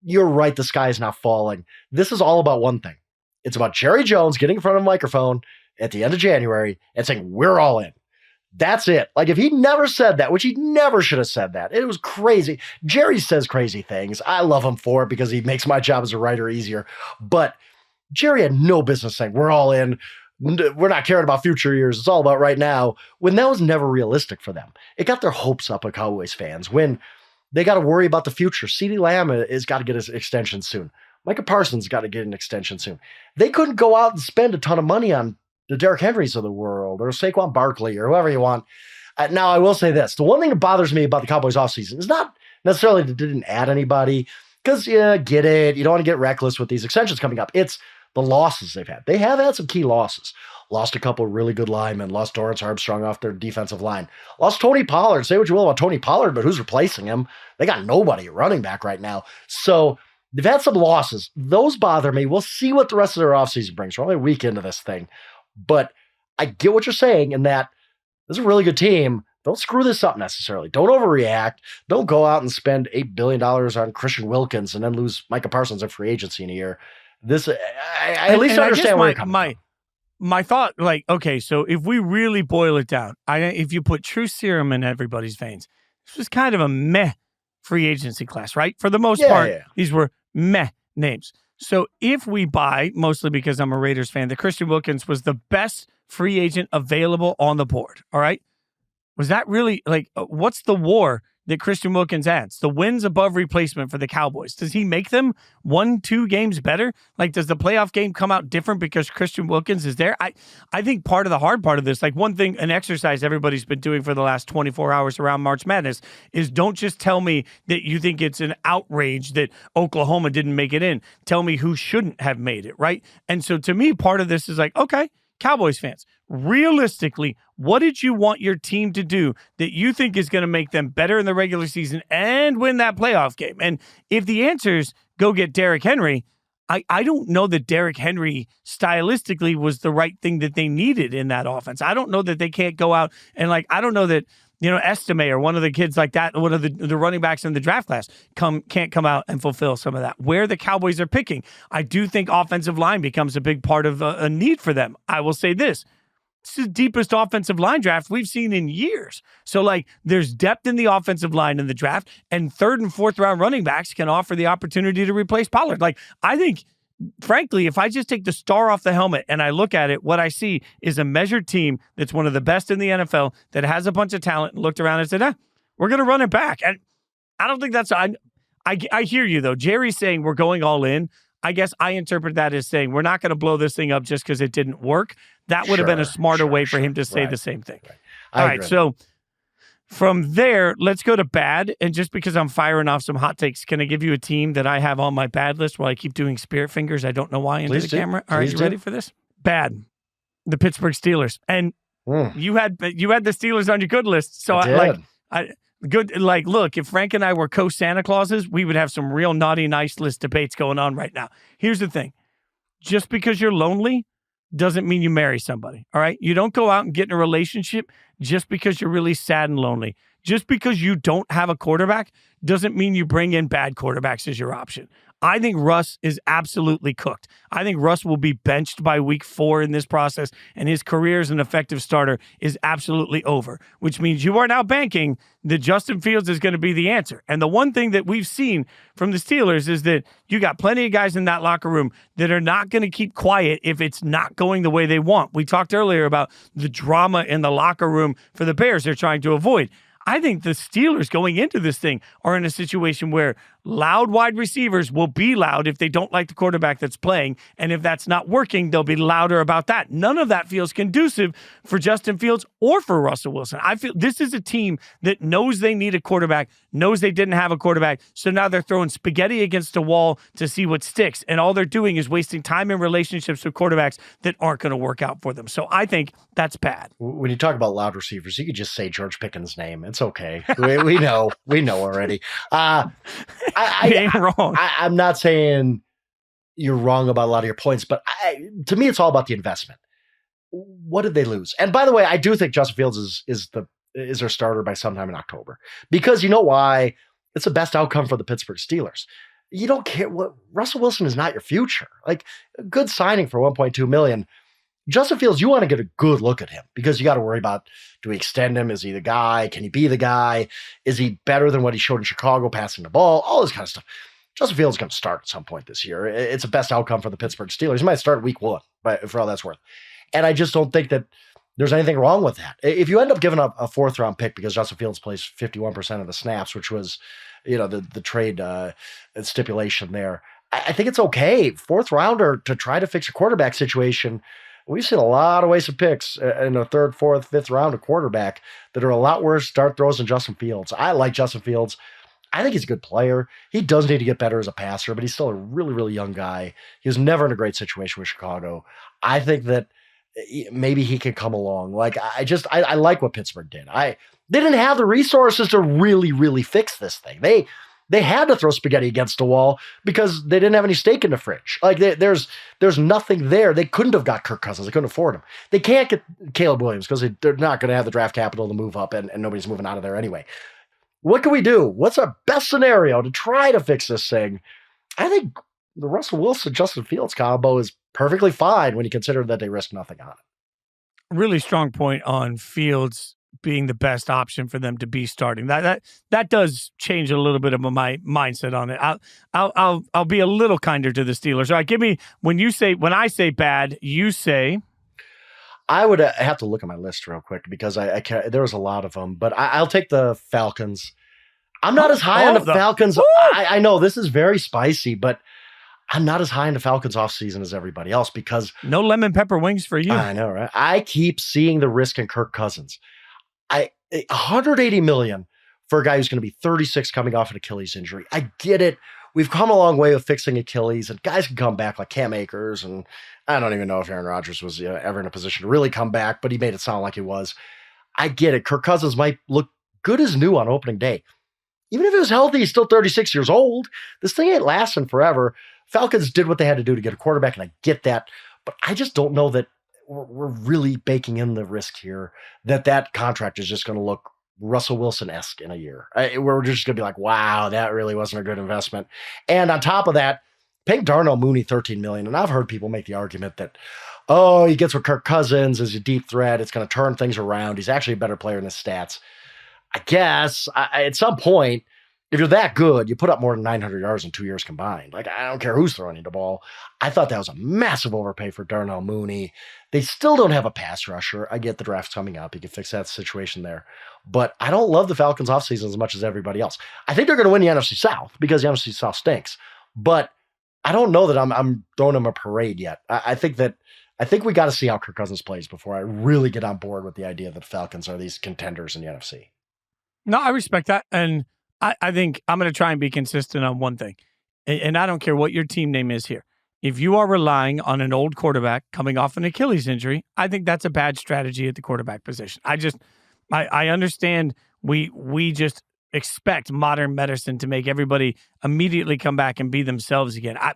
you're right. The sky is not falling. This is all about one thing. It's about Jerry Jones getting in front of a microphone at the end of January and saying, we're all in. That's it. Like if he never said that, which he never should have said that. It was crazy. Jerry says crazy things. I love him for it because he makes my job as a writer easier. But Jerry had no business saying, we're all in. We're not caring about future years. It's all about right now. When that was never realistic for them. It got their hopes up of Cowboys fans when they got to worry about the future. CeeDee Lamb has got to get his extension soon. Micah Parsons got to get an extension soon. They couldn't go out and spend a ton of money on the Derrick Henrys of the world or Saquon Barkley or whoever you want. Now, I will say this. The one thing that bothers me about the Cowboys offseason is not necessarily that they didn't add anybody because, get it. You don't want to get reckless with these extensions coming up. It's the losses they've had. They have had some key losses. Lost a couple of really good linemen. Lost Dorrance Armstrong off their defensive line. Lost Tony Pollard. Say what you will about Tony Pollard, but who's replacing him? They got nobody at running back right now. So they've had some losses. Those bother me. We'll see what the rest of their offseason brings. We're only a week into this thing. But I get what you're saying in that this is a really good team. Don't screw this up necessarily. Don't overreact. Don't go out and spend $8 billion on Christian Wilkins and then lose Micah Parsons in free agency in a year. This, I at least understand where you're coming from. My thought, okay, so if we really boil it down, if you put truth serum in everybody's veins, this was kind of a meh free agency class, right? For the most part, these were meh names. So if we buy, mostly because I'm a Raiders fan, that Christian Wilkins was the best free agent available on the board, all right? Was that really, what's the war that Christian Wilkins adds? The wins above replacement for the Cowboys. Does he make them 1-2 games better? Does the playoff game come out different because Christian Wilkins is there? I think part of the hard part of this, one thing, an exercise everybody's been doing for the last 24 hours around March Madness is don't just tell me that you think it's an outrage that Oklahoma didn't make it in. Tell me who shouldn't have made it, right? And so to me, part of this is okay, Cowboys fans, realistically, what did you want your team to do that you think is going to make them better in the regular season and win that playoff game? And if the answer is go get Derrick Henry, I don't know that Derrick Henry stylistically was the right thing that they needed in that offense. I don't know that they can't go out and I don't know that, Estime or one of the kids like that, one of the running backs in the draft class can't come out and fulfill some of that. Where the Cowboys are picking, I do think offensive line becomes a big part of a need for them. I will say this. It's the deepest offensive line draft we've seen in years. So, there's depth in the offensive line in the draft, and 3rd and 4th round running backs can offer the opportunity to replace Pollard. I think, frankly, if I just take the star off the helmet and I look at it, what I see is a measured team that's one of the best in the NFL that has a bunch of talent and looked around and said, we're going to run it back. And I don't think that's I hear you though. Jerry's saying we're going all in. I guess I interpret that as saying we're not going to blow this thing up just because it didn't work. That would have been a smarter way for him to say the same thing. Right. All right, so from there, let's go to bad. And just because I'm firing off some hot takes, can I give you a team that I have on my bad list while I keep doing spirit fingers? I don't know why into the camera. All right, you ready for this? Bad. The Pittsburgh Steelers. And you had the Steelers on your good list. So look, if Frank and I were co-Santa Clauses, we would have some real naughty, nice list debates going on right now. Here's the thing. Just because you're lonely doesn't mean you marry somebody, all right? You don't go out and get in a relationship just because you're really sad and lonely. Just because you don't have a quarterback doesn't mean you bring in bad quarterbacks as your option. I think Russ is absolutely cooked. I think Russ will be benched by week 4 in this process, and his career as an effective starter is absolutely over, which means you are now banking that Justin Fields is going to be the answer. And the one thing that we've seen from the Steelers is that you got plenty of guys in that locker room that are not going to keep quiet if it's not going the way they want. We talked earlier about the drama in the locker room for the Bears they're trying to avoid. I think the Steelers going into this thing are in a situation where loud wide receivers will be loud if they don't like the quarterback that's playing. And if that's not working, they'll be louder about that. None of that feels conducive for Justin Fields or for Russell Wilson. I feel this is a team that knows they need a quarterback, knows they didn't have a quarterback. So now they're throwing spaghetti against a wall to see what sticks. And all they're doing is wasting time in relationships with quarterbacks that aren't going to work out for them. So I think that's bad. When you talk about loud receivers, you could just say George Pickens' name. It's okay. We know already. Ain't wrong. I'm not saying you're wrong about a lot of your points, but to me, it's all about the investment. What did they lose? And by the way, I do think Justin Fields is their starter by sometime in October, because you know why? It's the best outcome for the Pittsburgh Steelers. You don't care what Russell Wilson is not your future. Like, a good signing for $1.2 million. Justin Fields, you want to get a good look at him, because you got to worry about, do we extend him? Is he the guy? Can he be the guy? Is he better than what he showed in Chicago passing the ball? All this kind of stuff. Justin Fields is going to start at some point this year. It's the best outcome for the Pittsburgh Steelers. He might start week 1, but for all that's worth. And I just don't think that there's anything wrong with that. If you end up giving up a 4th-round pick because Justin Fields plays 51% of the snaps, which was, the trade stipulation there, I think it's okay. 4th rounder to try to fix a quarterback situation. We've seen a lot of wasted picks in the 3rd, 4th, 5th round of quarterback that are a lot worse start throws than Justin Fields. I like Justin Fields. I think he's a good player. He does need to get better as a passer, but he's still a really, really young guy. He was never in a great situation with Chicago. I think that maybe he could come along. Like, I like what Pittsburgh did. They didn't have the resources to really, really fix this thing. They had to throw spaghetti against the wall because they didn't have any steak in the fridge. Like, there's nothing there. They couldn't have got Kirk Cousins. They couldn't afford him. They can't get Caleb Williams because they're not going to have the draft capital to move up, and nobody's moving out of there anyway. What can we do? What's our best scenario to try to fix this thing? I think the Russell Wilson-Justin Fields combo is perfectly fine when you consider that they risk nothing on it. Really strong point on Fields being the best option for them to be starting. That does change a little bit of my mindset on it. I'll be a little kinder to the Steelers. All right, give me when I say bad, you say. I would have to look at my list real quick because there was a lot of them, but I'll take the Falcons. I'm not as high on the Falcons. I know this is very spicy, but I'm not as high in the Falcons offseason as everybody else because no lemon pepper wings for you. I know, right? I keep seeing the risk in Kirk Cousins. $180 million for a guy who's going to be 36 coming off an Achilles injury. I get it. We've come a long way with fixing Achilles, and guys can come back like Cam Akers, and I don't even know if Aaron Rodgers was ever in a position to really come back, but he made it sound like he was. I get it. Kirk Cousins might look good as new on opening day. Even if he was healthy, he's still 36 years old. This thing ain't lasting forever. Falcons did what they had to do to get a quarterback, and I get that, but I just don't know that we're really baking in the risk here that contract is just going to look Russell Wilson-esque in a year. We're just going to be like, wow, that really wasn't a good investment. And on top of that, paying Darnell Mooney $13 million, and I've heard people make the argument that, he gets with Kirk Cousins as a deep threat. It's going to turn things around. He's actually a better player in his stats. I guess at some point, if you're that good, you put up more than 900 yards in 2 years combined. Like, I don't care who's throwing you the ball. I thought that was a massive overpay for Darnell Mooney. They still don't have a pass rusher. I get the draft's coming up. You can fix that situation there. But I don't love the Falcons offseason as much as everybody else. I think they're going to win the NFC South because the NFC South stinks. But I don't know that I'm throwing them a parade yet. I think we got to see how Kirk Cousins plays before I really get on board with the idea that the Falcons are these contenders in the NFC. No, I respect that. And I think I'm going to try and be consistent on one thing. And I don't care what your team name is here. If you are relying on an old quarterback coming off an Achilles injury, I think that's a bad strategy at the quarterback position. I understand we just expect modern medicine to make everybody immediately come back and be themselves again. I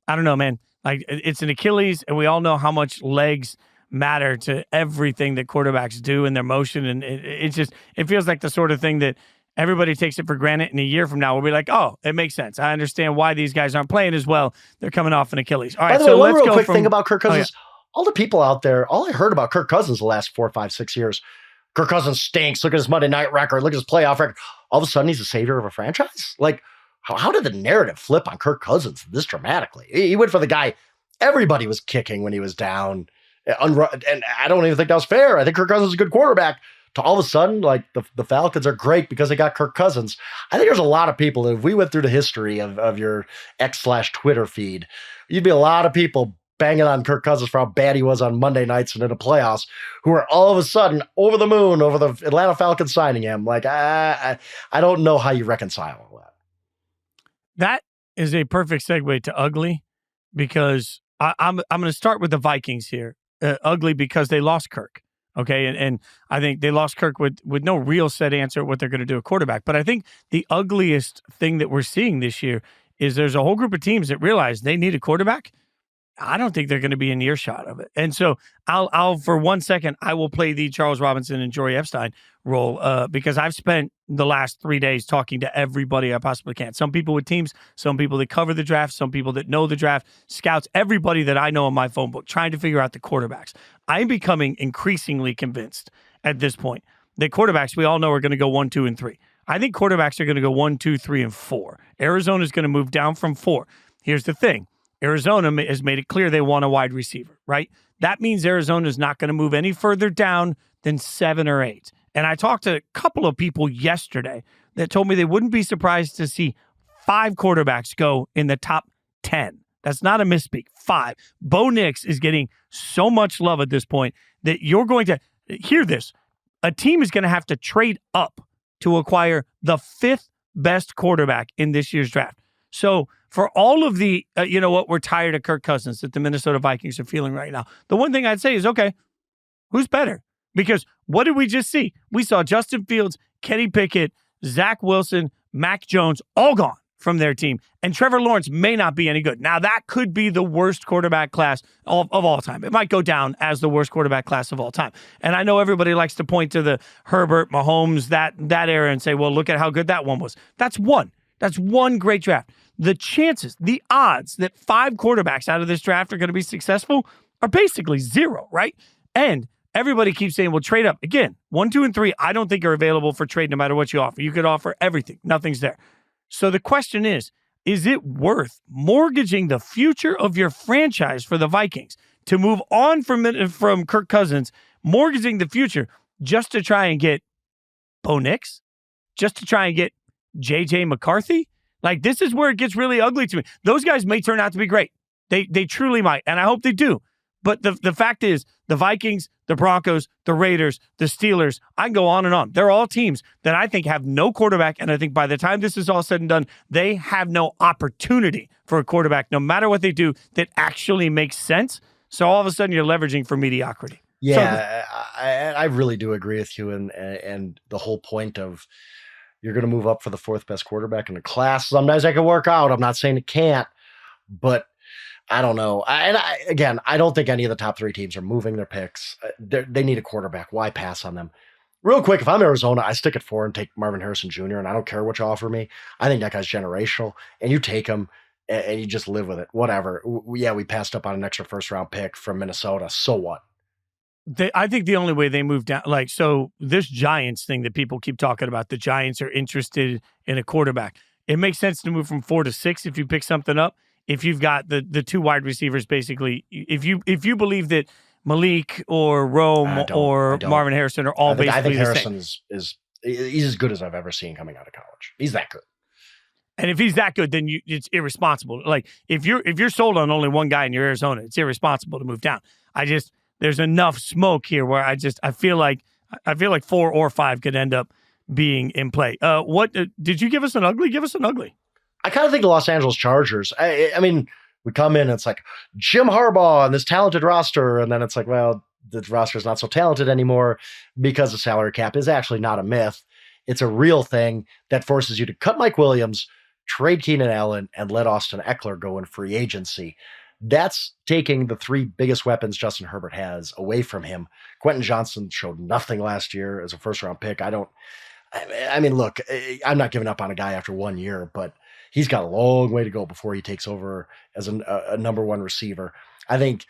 don't know, man. Like, it's an Achilles, and we all know how much legs matter to everything that quarterbacks do in their motion. And it feels like the sort of thing that everybody takes it for granted. In a year from now, we'll be like, oh, it makes sense. I understand why these guys aren't playing as well. They're coming off an Achilles. All right, By the way, one real quick thing about Kirk Cousins. All the people out there, all I heard about Kirk Cousins the last 4, 5, 6 years, Kirk Cousins stinks. Look at his Monday night record. Look at his playoff record. All of a sudden, he's the savior of a franchise? Like, how did the narrative flip on Kirk Cousins this dramatically? He went for the guy everybody was kicking when he was down. And I don't even think that was fair. I think Kirk Cousins is a good quarterback. To all of a sudden, like, the Falcons are great because they got Kirk Cousins. I think there's a lot of people, if we went through the history of your X/Twitter feed, you'd be a lot of people banging on Kirk Cousins for how bad he was on Monday nights and in the playoffs, who are all of a sudden over the moon over the Atlanta Falcons signing him. Like, I don't know how you reconcile all that. That is a perfect segue to ugly, because I'm going to start with the Vikings here. Ugly because they lost Kirk. Okay, and I think they lost Kirk with no real set answer what they're going to do at quarterback. But I think the ugliest thing that we're seeing this year is there's a whole group of teams that realize they need a quarterback. I don't think they're going to be in earshot of it. And so I'll for 1 second, I will play the Charles Robinson and Jory Epstein role because I've spent the last 3 days talking to everybody I possibly can. Some people with teams, some people that cover the draft, some people that know the draft, scouts, everybody that I know in my phone book, trying to figure out the quarterbacks. I'm becoming increasingly convinced at this point that quarterbacks, we all know, are going to go 1, 2, and 3. I think quarterbacks are going to go 1, 2, 3, and 4. Arizona's going to move down from 4. Here's the thing. Arizona has made it clear they want a wide receiver, right? That means Arizona is not going to move any further down than 7 or 8. And I talked to a couple of people yesterday that told me they wouldn't be surprised to see 5 quarterbacks go in the top 10. That's not a misspeak. 5. Bo Nix is getting so much love at this point that you're going to hear this. A team is going to have to trade up to acquire the 5th best quarterback in this year's draft. So for all of the, we're tired of Kirk Cousins that the Minnesota Vikings are feeling right now. The one thing I'd say is, okay, who's better? Because what did we just see? We saw Justin Fields, Kenny Pickett, Zach Wilson, Mac Jones, all gone from their team. And Trevor Lawrence may not be any good. Now, that could be the worst quarterback class of all time. It might go down as the worst quarterback class of all time. And I know everybody likes to point to the Herbert, Mahomes, that era and say, well, look at how good that one was. That's one. That's one great draft. The chances, the odds that 5 quarterbacks out of this draft are going to be successful are basically 0, right? And everybody keeps saying, well, trade up. Again, 1, 2, and 3, I don't think are available for trade no matter what you offer. You could offer everything. Nothing's there. So the question is it worth mortgaging the future of your franchise for the Vikings to move on from Kirk Cousins, mortgaging the future just to try and get Bo Nix, just to try and get J.J. McCarthy? Like, this is where it gets really ugly to me. Those guys may turn out to be great. They truly might, and I hope they do. But the fact is, the Vikings, the Broncos, the Raiders, the Steelers, I can go on and on. They're all teams that I think have no quarterback, and I think by the time this is all said and done, they have no opportunity for a quarterback, no matter what they do, that actually makes sense. So all of a sudden, you're leveraging for mediocrity. Yeah, so, I really do agree with you, and the whole point of you're going to move up for the 4th best quarterback in the class. Sometimes that can work out. I'm not saying it can't, but I don't know. I don't think any of the top 3 teams are moving their picks. They need a quarterback. Why pass on them? Real quick, if I'm Arizona, I stick at 4 and take Marvin Harrison Jr., and I don't care what you offer me. I think that guy's generational, and you take him, and you just live with it. Whatever. We passed up on an extra first-round pick from Minnesota. So what? I think the only way they move down, so this Giants thing that people keep talking about, the Giants are interested in a quarterback. It makes sense to move from 4 to 6 if you pick something up. If you've got the 2 wide receivers, basically, if you believe that Malik or Rome or Marvin Harrison are all basically I think the Harrison same. He's as good as I've ever seen coming out of college. He's that good. And if he's that good, then it's irresponsible. Like if you're sold on only one guy in your Arizona, it's irresponsible to move down. There's enough smoke here where I feel like 4 or 5 could end up being in play. What did you give us an ugly? Give us an ugly. I kind of think the Los Angeles Chargers. I mean, we come in and it's like Jim Harbaugh and this talented roster, and then it's like, well, the roster is not so talented anymore because the salary cap is actually not a myth. It's a real thing that forces you to cut Mike Williams, trade Keenan Allen, and let Austin Eckler go in free agency. That's taking the 3 biggest weapons Justin Herbert has away from him. Quentin Johnson showed nothing last year as a first-round pick. I mean, look, I'm not giving up on a guy after 1 year, but he's got a long way to go before he takes over as a number 1 receiver. I think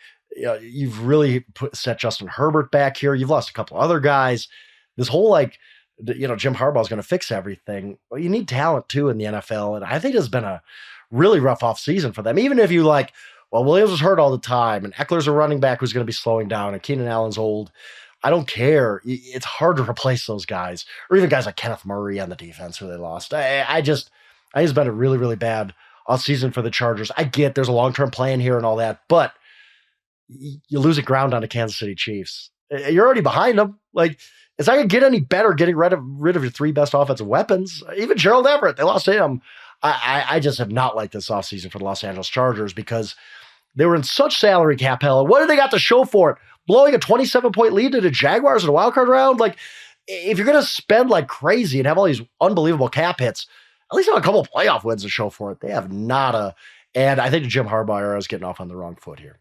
you've really set Justin Herbert back here. You've lost a couple other guys. This whole Jim Harbaugh is going to fix everything. Well, you need talent too in the NFL, and I think it's been a really rough offseason for them. Even if you Williams was hurt all the time, and Eckler's a running back who's going to be slowing down, and Keenan Allen's old. I don't care. It's hard to replace those guys, or even guys like Kenneth Murray on the defense who they lost. I just it's been a really, really bad offseason for the Chargers. I get there's a long-term plan here and all that, but you lose ground on the Kansas City Chiefs. You're already behind them. It's not going to get any better getting rid of your 3 best offensive weapons. Even Gerald Everett, they lost him. I just have not liked this offseason for the Los Angeles Chargers because they were in such salary cap hell. What do they got to show for it? Blowing a 27-point lead to the Jaguars in a wildcard round? If you're going to spend like crazy and have all these unbelievable cap hits, at least have a couple of playoff wins to show for it. They have nada. And I think Jim Harbaugh era is getting off on the wrong foot here.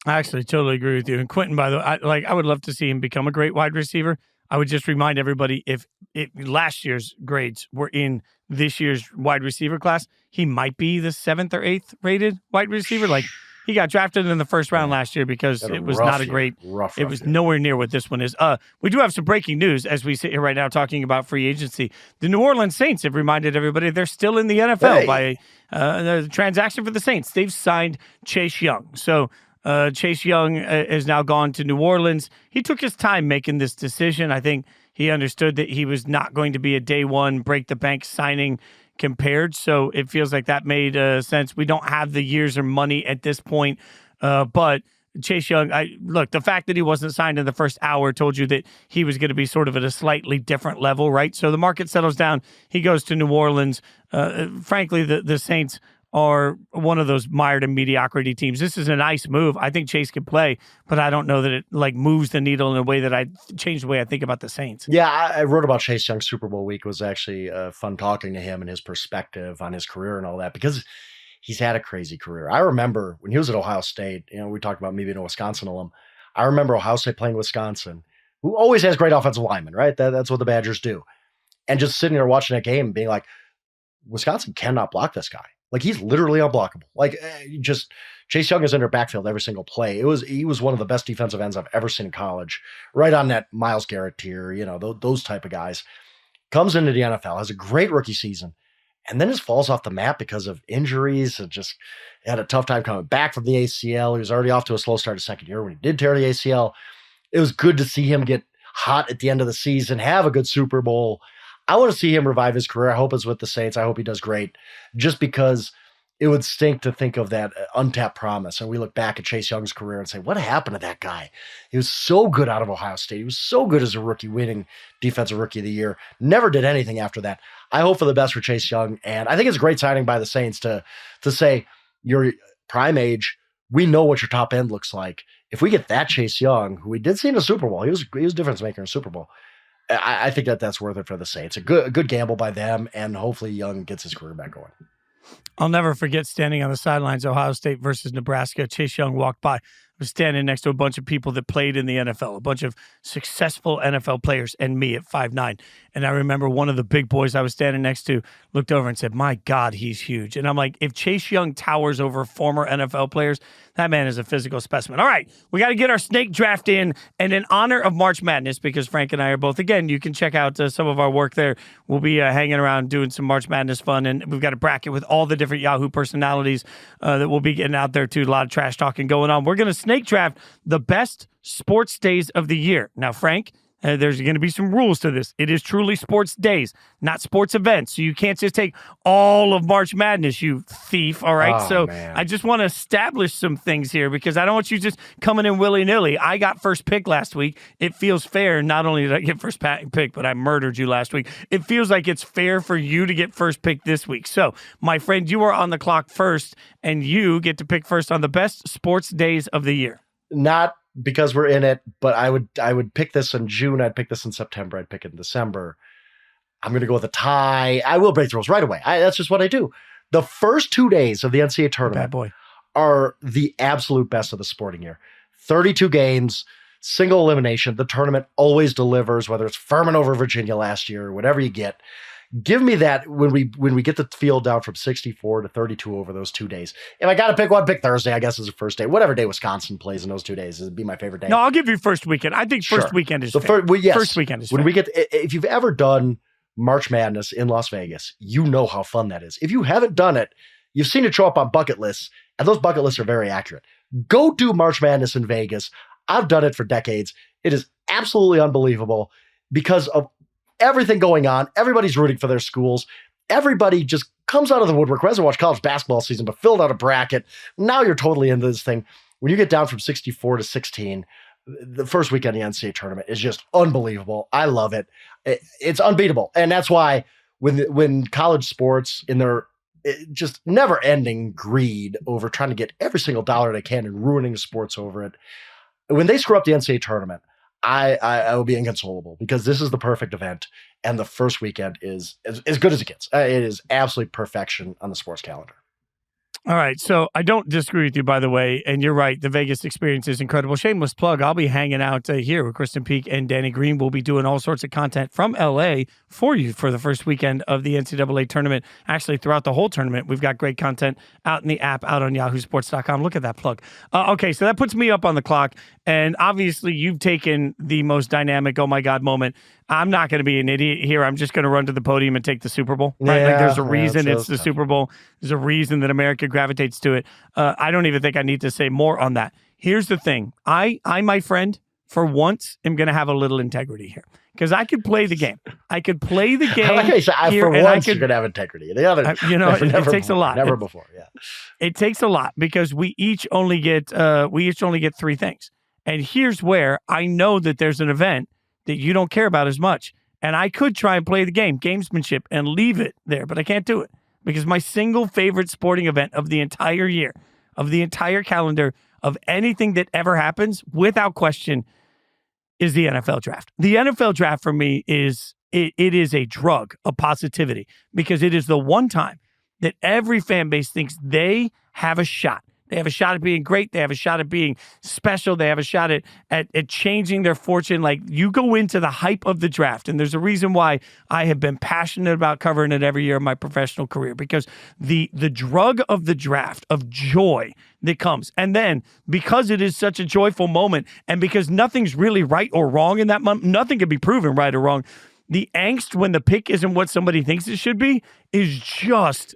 I actually totally agree with you. And Quentin, by the way, I would love to see him become a great wide receiver. I would just remind everybody, if last year's grades were in this year's wide receiver class, he might be the 7th or 8th rated wide receiver. He got drafted in the first round last year because it was not a great. It was nowhere near what this one is. We do have some breaking news as we sit here right now talking about free agency. The New Orleans Saints have reminded everybody they're still in the NFL by the transaction for the Saints. They've signed Chase Young. So Chase Young has now gone to New Orleans. He took his time making this decision. I think he understood that he was not going to be a day one break the bank signing compared. So it feels like that made sense. We don't have the years or money at this point, but Chase Young, the fact that he wasn't signed in the first hour told you that he was going to be sort of at a slightly different level, right? So the market settles down. He goes to New Orleans. Frankly, the Saints are one of those mired in mediocrity teams. This is a nice move. I think Chase can play, but I don't know that it moves the needle in a way that I changed the way I think about the Saints. Yeah, I wrote about Chase Young Super Bowl week. It was actually fun talking to him and his perspective on his career and all that, because he's had a crazy career. I remember when he was at Ohio State, we talked about me being a Wisconsin alum. I remember Ohio State playing Wisconsin, who always has great offensive linemen, right? That's what the Badgers do. And just sitting there watching that game and being like, Wisconsin cannot block this guy. He's literally unblockable. Chase Young is in their backfield every single play. He was one of the best defensive ends I've ever seen in college, right on that Myles Garrett tier, those type of guys. Comes into the NFL, has a great rookie season, and then just falls off the map because of injuries and just had a tough time coming back from the ACL. He was already off to a slow start his second year when he did tear the ACL. It was good to see him get hot at the end of the season, have a good Super Bowl. I want to see him revive his career. I hope it's with the Saints. I hope he does great, just because it would stink to think of that untapped promise. And we look back at Chase Young's career and say, what happened to that guy? He was so good out of Ohio State. He was so good as a rookie, winning Defensive Rookie of the Year. Never did anything after that. I hope for the best for Chase Young. And I think it's a great signing by the Saints to say, your prime age, we know what your top end looks like. If we get that Chase Young, who we did see in the Super Bowl, he was a difference maker in the Super Bowl. I think that's worth it for the Saints. A good gamble by them, and hopefully Young gets his career back going. I'll never forget standing on the sidelines, Ohio State versus Nebraska. Chase Young walked by. was standing next to a bunch of people that played in the NFL, a bunch of successful NFL players, and me at 5'9". And I remember one of the big boys I was standing next to looked over and said, "My God, he's huge." And I'm like, if Chase Young towers over former NFL players, that man is a physical specimen. All right, we got to get our snake draft in. And in honor of March Madness, because Frank and I are both, again, you can check out some of our work there. We'll be hanging around doing some March Madness fun. And we've got a bracket with all the different Yahoo personalities that we'll be getting out there too. A lot of trash talking going on. We're going to snake draft the best sports days of the year. Now, Frank, there's going to be some rules to this. It is truly sports days, not sports events. So you can't just take all of March Madness, you thief. All right. I just want to establish some things here because I don't want you just coming in willy-nilly. I got first pick last week. It feels fair. Not only did I get first pick, but I murdered you last week. It feels like it's fair for you to get first pick this week. So, my friend, you are on the clock first, and you get to pick first on the best sports days of the year. Not because we're in it, but I would pick this in June. I'd pick this in September. I'd pick it in December. I'm going to go with a tie. I will break the rules right away. That's just what I do. The first 2 days of the NCAA tournament are the absolute best of the sporting year. 32 games, single elimination. The tournament always delivers, whether it's Furman over Virginia last year or whatever you get. Give me that when we get the field down from 64 to 32 over those 2 days. If I got to pick one, pick Thursday, I guess, is the first day. Whatever day Wisconsin plays in those 2 days would be my favorite day. No, I'll give you first weekend. I think first weekend is fair. First weekend is fair. If you've ever done March Madness in Las Vegas, you know how fun that is. If you haven't done it, you've seen it show up on bucket lists, and those bucket lists are very accurate. Go do March Madness in Vegas. I've done it for decades. It is absolutely unbelievable because of everything going on. Everybody's rooting for their schools. Everybody just comes out of the woodwork. Who hasn't watched college basketball season, but filled out a bracket. Now you're totally into this thing. When you get down from 64 to 16, the first weekend of the NCAA tournament is just unbelievable. I love it. It's unbeatable. And that's why when college sports in their just never-ending greed over trying to get every single dollar they can and ruining the sports over it, when they screw up the NCAA tournament, I will be inconsolable because this is the perfect event, and the first weekend is as good as it gets. It is absolute perfection on the sports calendar. All right, so I don't disagree with you, by the way, and you're right. The Vegas experience is incredible. Shameless plug, I'll be hanging out here with Kristen Peak and Danny Green. We'll be doing all sorts of content from L.A. for you for the first weekend of the NCAA tournament. Actually, throughout the whole tournament, we've got great content out in the app, out on yahoosports.com. Look at that plug. Okay, so that puts me up on the clock, and obviously you've taken the most dynamic, oh my God moment. I'm not going to be an idiot here. I'm just going to run to the podium and take the Super Bowl. Right? Yeah, there's a reason it's the Super Bowl. There's a reason that America gravitates to it. I don't even think I need to say more on that. Here's the thing. I, my friend, for once, am going to have a little integrity here because I could play the game. I could play the game. For once, you're going to have integrity. The other, it takes a lot. Never before. Yeah, it takes a lot because we each only get 3 things. And here's where I know that there's an event that you don't care about as much. And I could try and play the game, gamesmanship, and leave it there, but I can't do it because my single favorite sporting event of the entire year, of the entire calendar, of anything that ever happens, without question, is the NFL draft. The NFL draft for me is it is a drug of positivity because it is the one time that every fan base thinks they have a shot. They have a shot at being great. They have a shot at being special. They have a shot at changing their fortune. Like, you go into the hype of the draft, and there's a reason why I have been passionate about covering it every year of my professional career, because the drug of the draft, of joy that comes, and then because it is such a joyful moment, and because nothing's really right or wrong in that moment, nothing can be proven right or wrong. The angst when the pick isn't what somebody thinks it should be is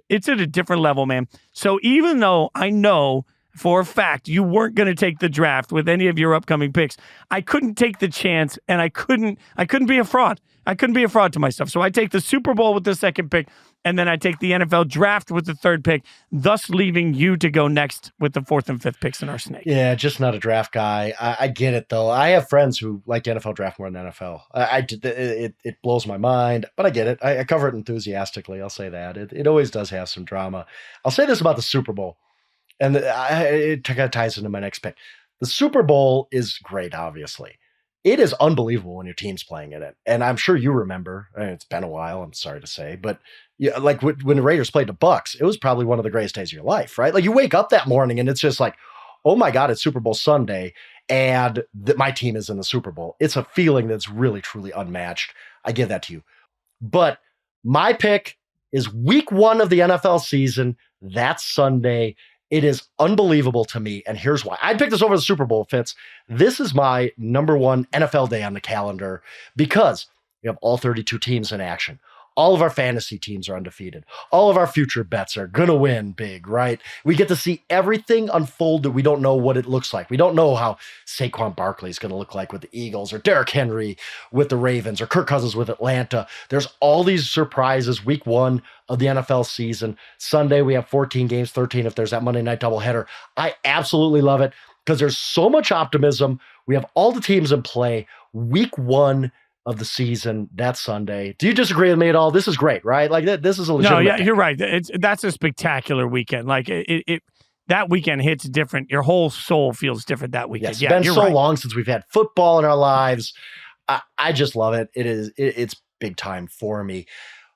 it's at a different level, man. So even though I know for a fact you weren't going to take the draft with any of your upcoming picks, I couldn't take the chance, and I couldn't be a fraud. I couldn't be a fraud to myself. So I take the Super Bowl with the second pick, and then I take the NFL draft with the third pick, thus leaving you to go next with the 4th and 5th picks in our snake. Yeah, just not a draft guy. I get it, though. I have friends who like the NFL draft more than NFL. It blows my mind, but I get it. I cover it enthusiastically. I'll say that. It always does have some drama. I'll say this about the Super Bowl, and it kind of ties into my next pick. The Super Bowl is great, obviously. It is unbelievable when your team's playing in it. And I'm sure you remember, it's been a while, I'm sorry to say, but yeah, like when the Raiders played the Bucs, it was probably one of the greatest days of your life, right? Like, you wake up that morning and it's just like, oh my God, it's Super Bowl Sunday, and my team is in the Super Bowl. It's a feeling that's really, truly unmatched. I give that to you. But my pick is week 1 of the NFL season. That's Sunday. It is unbelievable to me, and here's why. I'd pick this over the Super Bowl, Fitz. This is my number 1 NFL day on the calendar because we have all 32 teams in action. All of our fantasy teams are undefeated. All of our future bets are going to win big, right? We get to see everything unfold that we don't know what it looks like. We don't know how Saquon Barkley is going to look like with the Eagles, or Derrick Henry with the Ravens, or Kirk Cousins with Atlanta. There's all these surprises week 1 of the NFL season. Sunday, we have 14 games, 13 if there's that Monday night doubleheader. I absolutely love it because there's so much optimism. We have all the teams in play. Week 1 of the season, that Sunday. Do you disagree with me at all? This is great, right? Like this is a legitimate. No, yeah, you're right. That's a spectacular weekend. Like that weekend hits different. Your whole soul feels different that weekend. Yes, it's been so long since we've had football in our lives. I just love it. It's big time for me.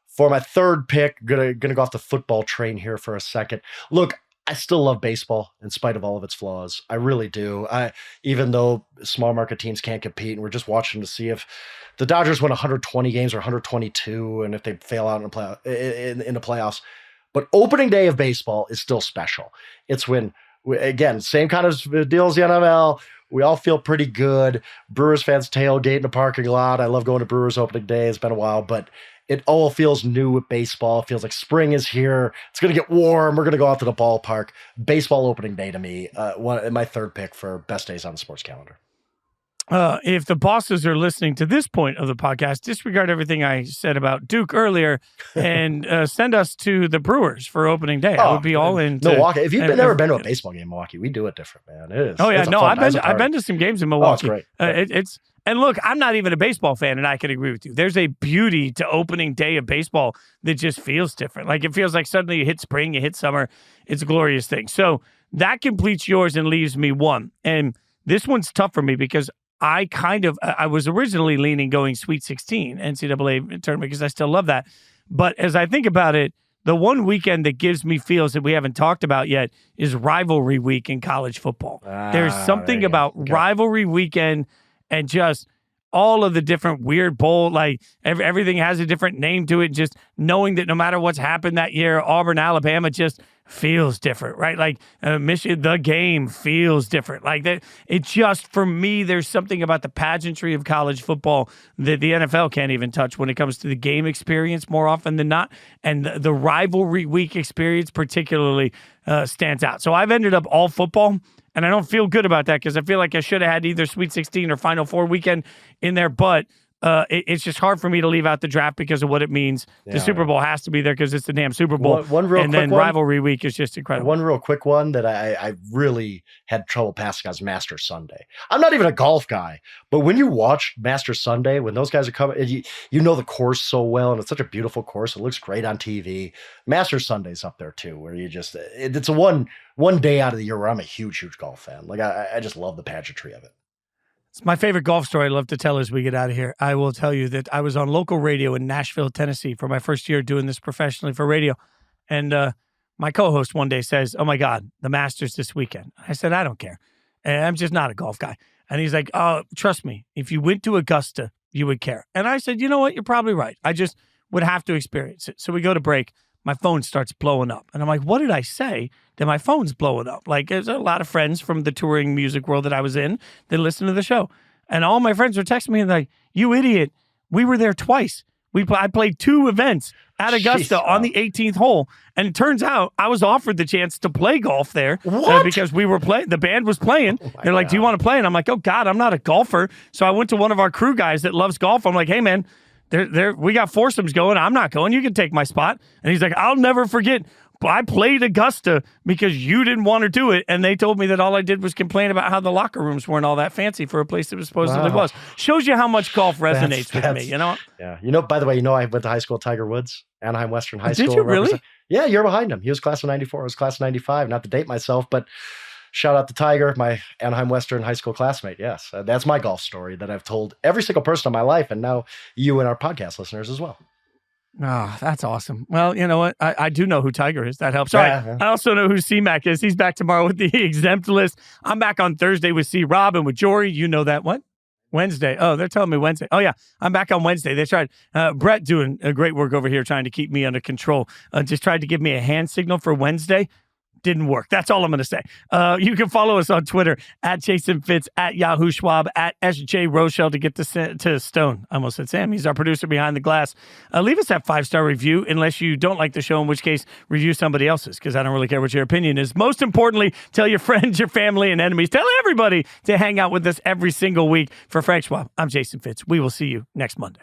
For my third pick, gonna go off the football train here for a second. Look, I still love baseball in spite of all of its flaws. I really do. Even though small market teams can't compete, and we're just watching to see if the Dodgers win 120 games or 122, and if they fail out in the playoffs. But opening day of baseball is still special. It's when, again, same kind of deal as the NFL. We all feel pretty good. Brewers fans tailgate in the parking lot. I love going to Brewers opening day. It's been a while, but it all feels new with baseball. It feels like spring is here. It's going to get warm. We're going to go out to the ballpark. Baseball opening day to me, my third pick for best days on the sports calendar. If the bosses are listening to this point of the podcast, disregard everything I said about Duke earlier and send us to the Brewers for opening day. I would be all in. Milwaukee. If you've never been to a baseball game in Milwaukee, we do it different, man. It is. Oh yeah, no, I've been to some games in Milwaukee. Oh, it's great. And look, I'm not even a baseball fan, and I can agree with you. There's a beauty to opening day of baseball that just feels different. Like it feels like suddenly you hit spring, you hit summer. It's a glorious thing. So that completes yours and leaves me one. And this one's tough for me because I was originally leaning going Sweet 16 NCAA tournament because I still love that. But as I think about it, the one weekend that gives me feels that we haven't talked about yet is rivalry week in college football. There's something about rivalry weekend and just all of the different weird bowl, like everything has a different name to it. Just knowing that no matter what's happened that year, Auburn, Alabama just feels different, right? Like Michigan, the game feels different. Like that, it just, for me, there's something about the pageantry of college football that the NFL can't even touch when it comes to the game experience more often than not. And the rivalry week experience particularly stands out. So I've ended up all football. And I don't feel good about that because I feel like I should have had either Sweet 16 or Final Four weekend in there. But it's just hard for me to leave out the draft because of what it means. Yeah. The Super Bowl has to be there because it's the damn Super Bowl. And then rivalry week is just incredible. One real quick one that I really had trouble passing on Masters Sunday. I'm not even a golf guy, but when you watch Masters Sunday, when those guys are coming, you know the course so well, and it's such a beautiful course. It looks great on TV. Masters Sunday's up there too, where you just, it's a one day out of the year where I'm a huge, huge golf fan. Like I just love the pageantry of it. It's my favorite golf story I'd love to tell as we get out of here. I will tell you that I was on local radio in Nashville, Tennessee for my first year doing this professionally for radio. And my co-host one day says, "Oh my God, the Masters this weekend." I said, "I don't care. I'm just not a golf guy." And he's like, "Oh, trust me, if you went to Augusta, you would care." And I said, "You know what? You're probably right. I just would have to experience it." So we go to break. My phone starts blowing up. And I'm like, what did I say that my phone's blowing up? Like, there's a lot of friends from the touring music world that I was in that listen to the show. And all my friends were texting me and like, "You idiot. We were there twice. I played 2 events at Augusta on the 18th hole." And it turns out I was offered the chance to play golf there because we were playing. The band was playing. They're like, "Do you want to play?" And I'm like, "Oh God, I'm not a golfer." So I went to one of our crew guys that loves golf. I'm like, "Hey man, we got foursomes going. I'm not going. You can take my spot." And he's like, "I'll never forget. I played Augusta because you didn't want to do it." And they told me that all I did was complain about how the locker rooms weren't all that fancy for a place that was supposedly was. Shows you how much golf resonates with me, you know? Yeah. By the way, I went to high school with Tiger Woods, Anaheim Western High School. Did you really? Yeah, you're behind him. He was class of 94. I was class of 95. Not to date myself, but shout out to Tiger, my Anaheim Western high school classmate. Yes, that's my golf story that I've told every single person in my life, and now you and our podcast listeners as well. Oh, that's awesome. Well, you know what? I do know who Tiger is. That helps. All right. I also know who C-Mac is. He's back tomorrow with the exempt list. I'm back on Thursday with C-Rob and with Jory. You know that. What? Wednesday. Oh, they're telling me Wednesday. Oh, yeah. I'm back on Wednesday. They tried. Brett doing great work over here trying to keep me under control. Just tried to give me a hand signal for Wednesday. Didn't work. That's all I'm going to say. You can follow us on Twitter at Jason Fitz, at Yahoo Schwab, at SJ Rochelle to get to Stone. I almost said Sam. He's our producer behind the glass. Leave us that 5-star review unless you don't like the show, in which case review somebody else's, because I don't really care what your opinion is. Most importantly, tell your friends, your family, and enemies. Tell everybody to hang out with us every single week. For Frank Schwab, I'm Jason Fitz. We will see you next Monday.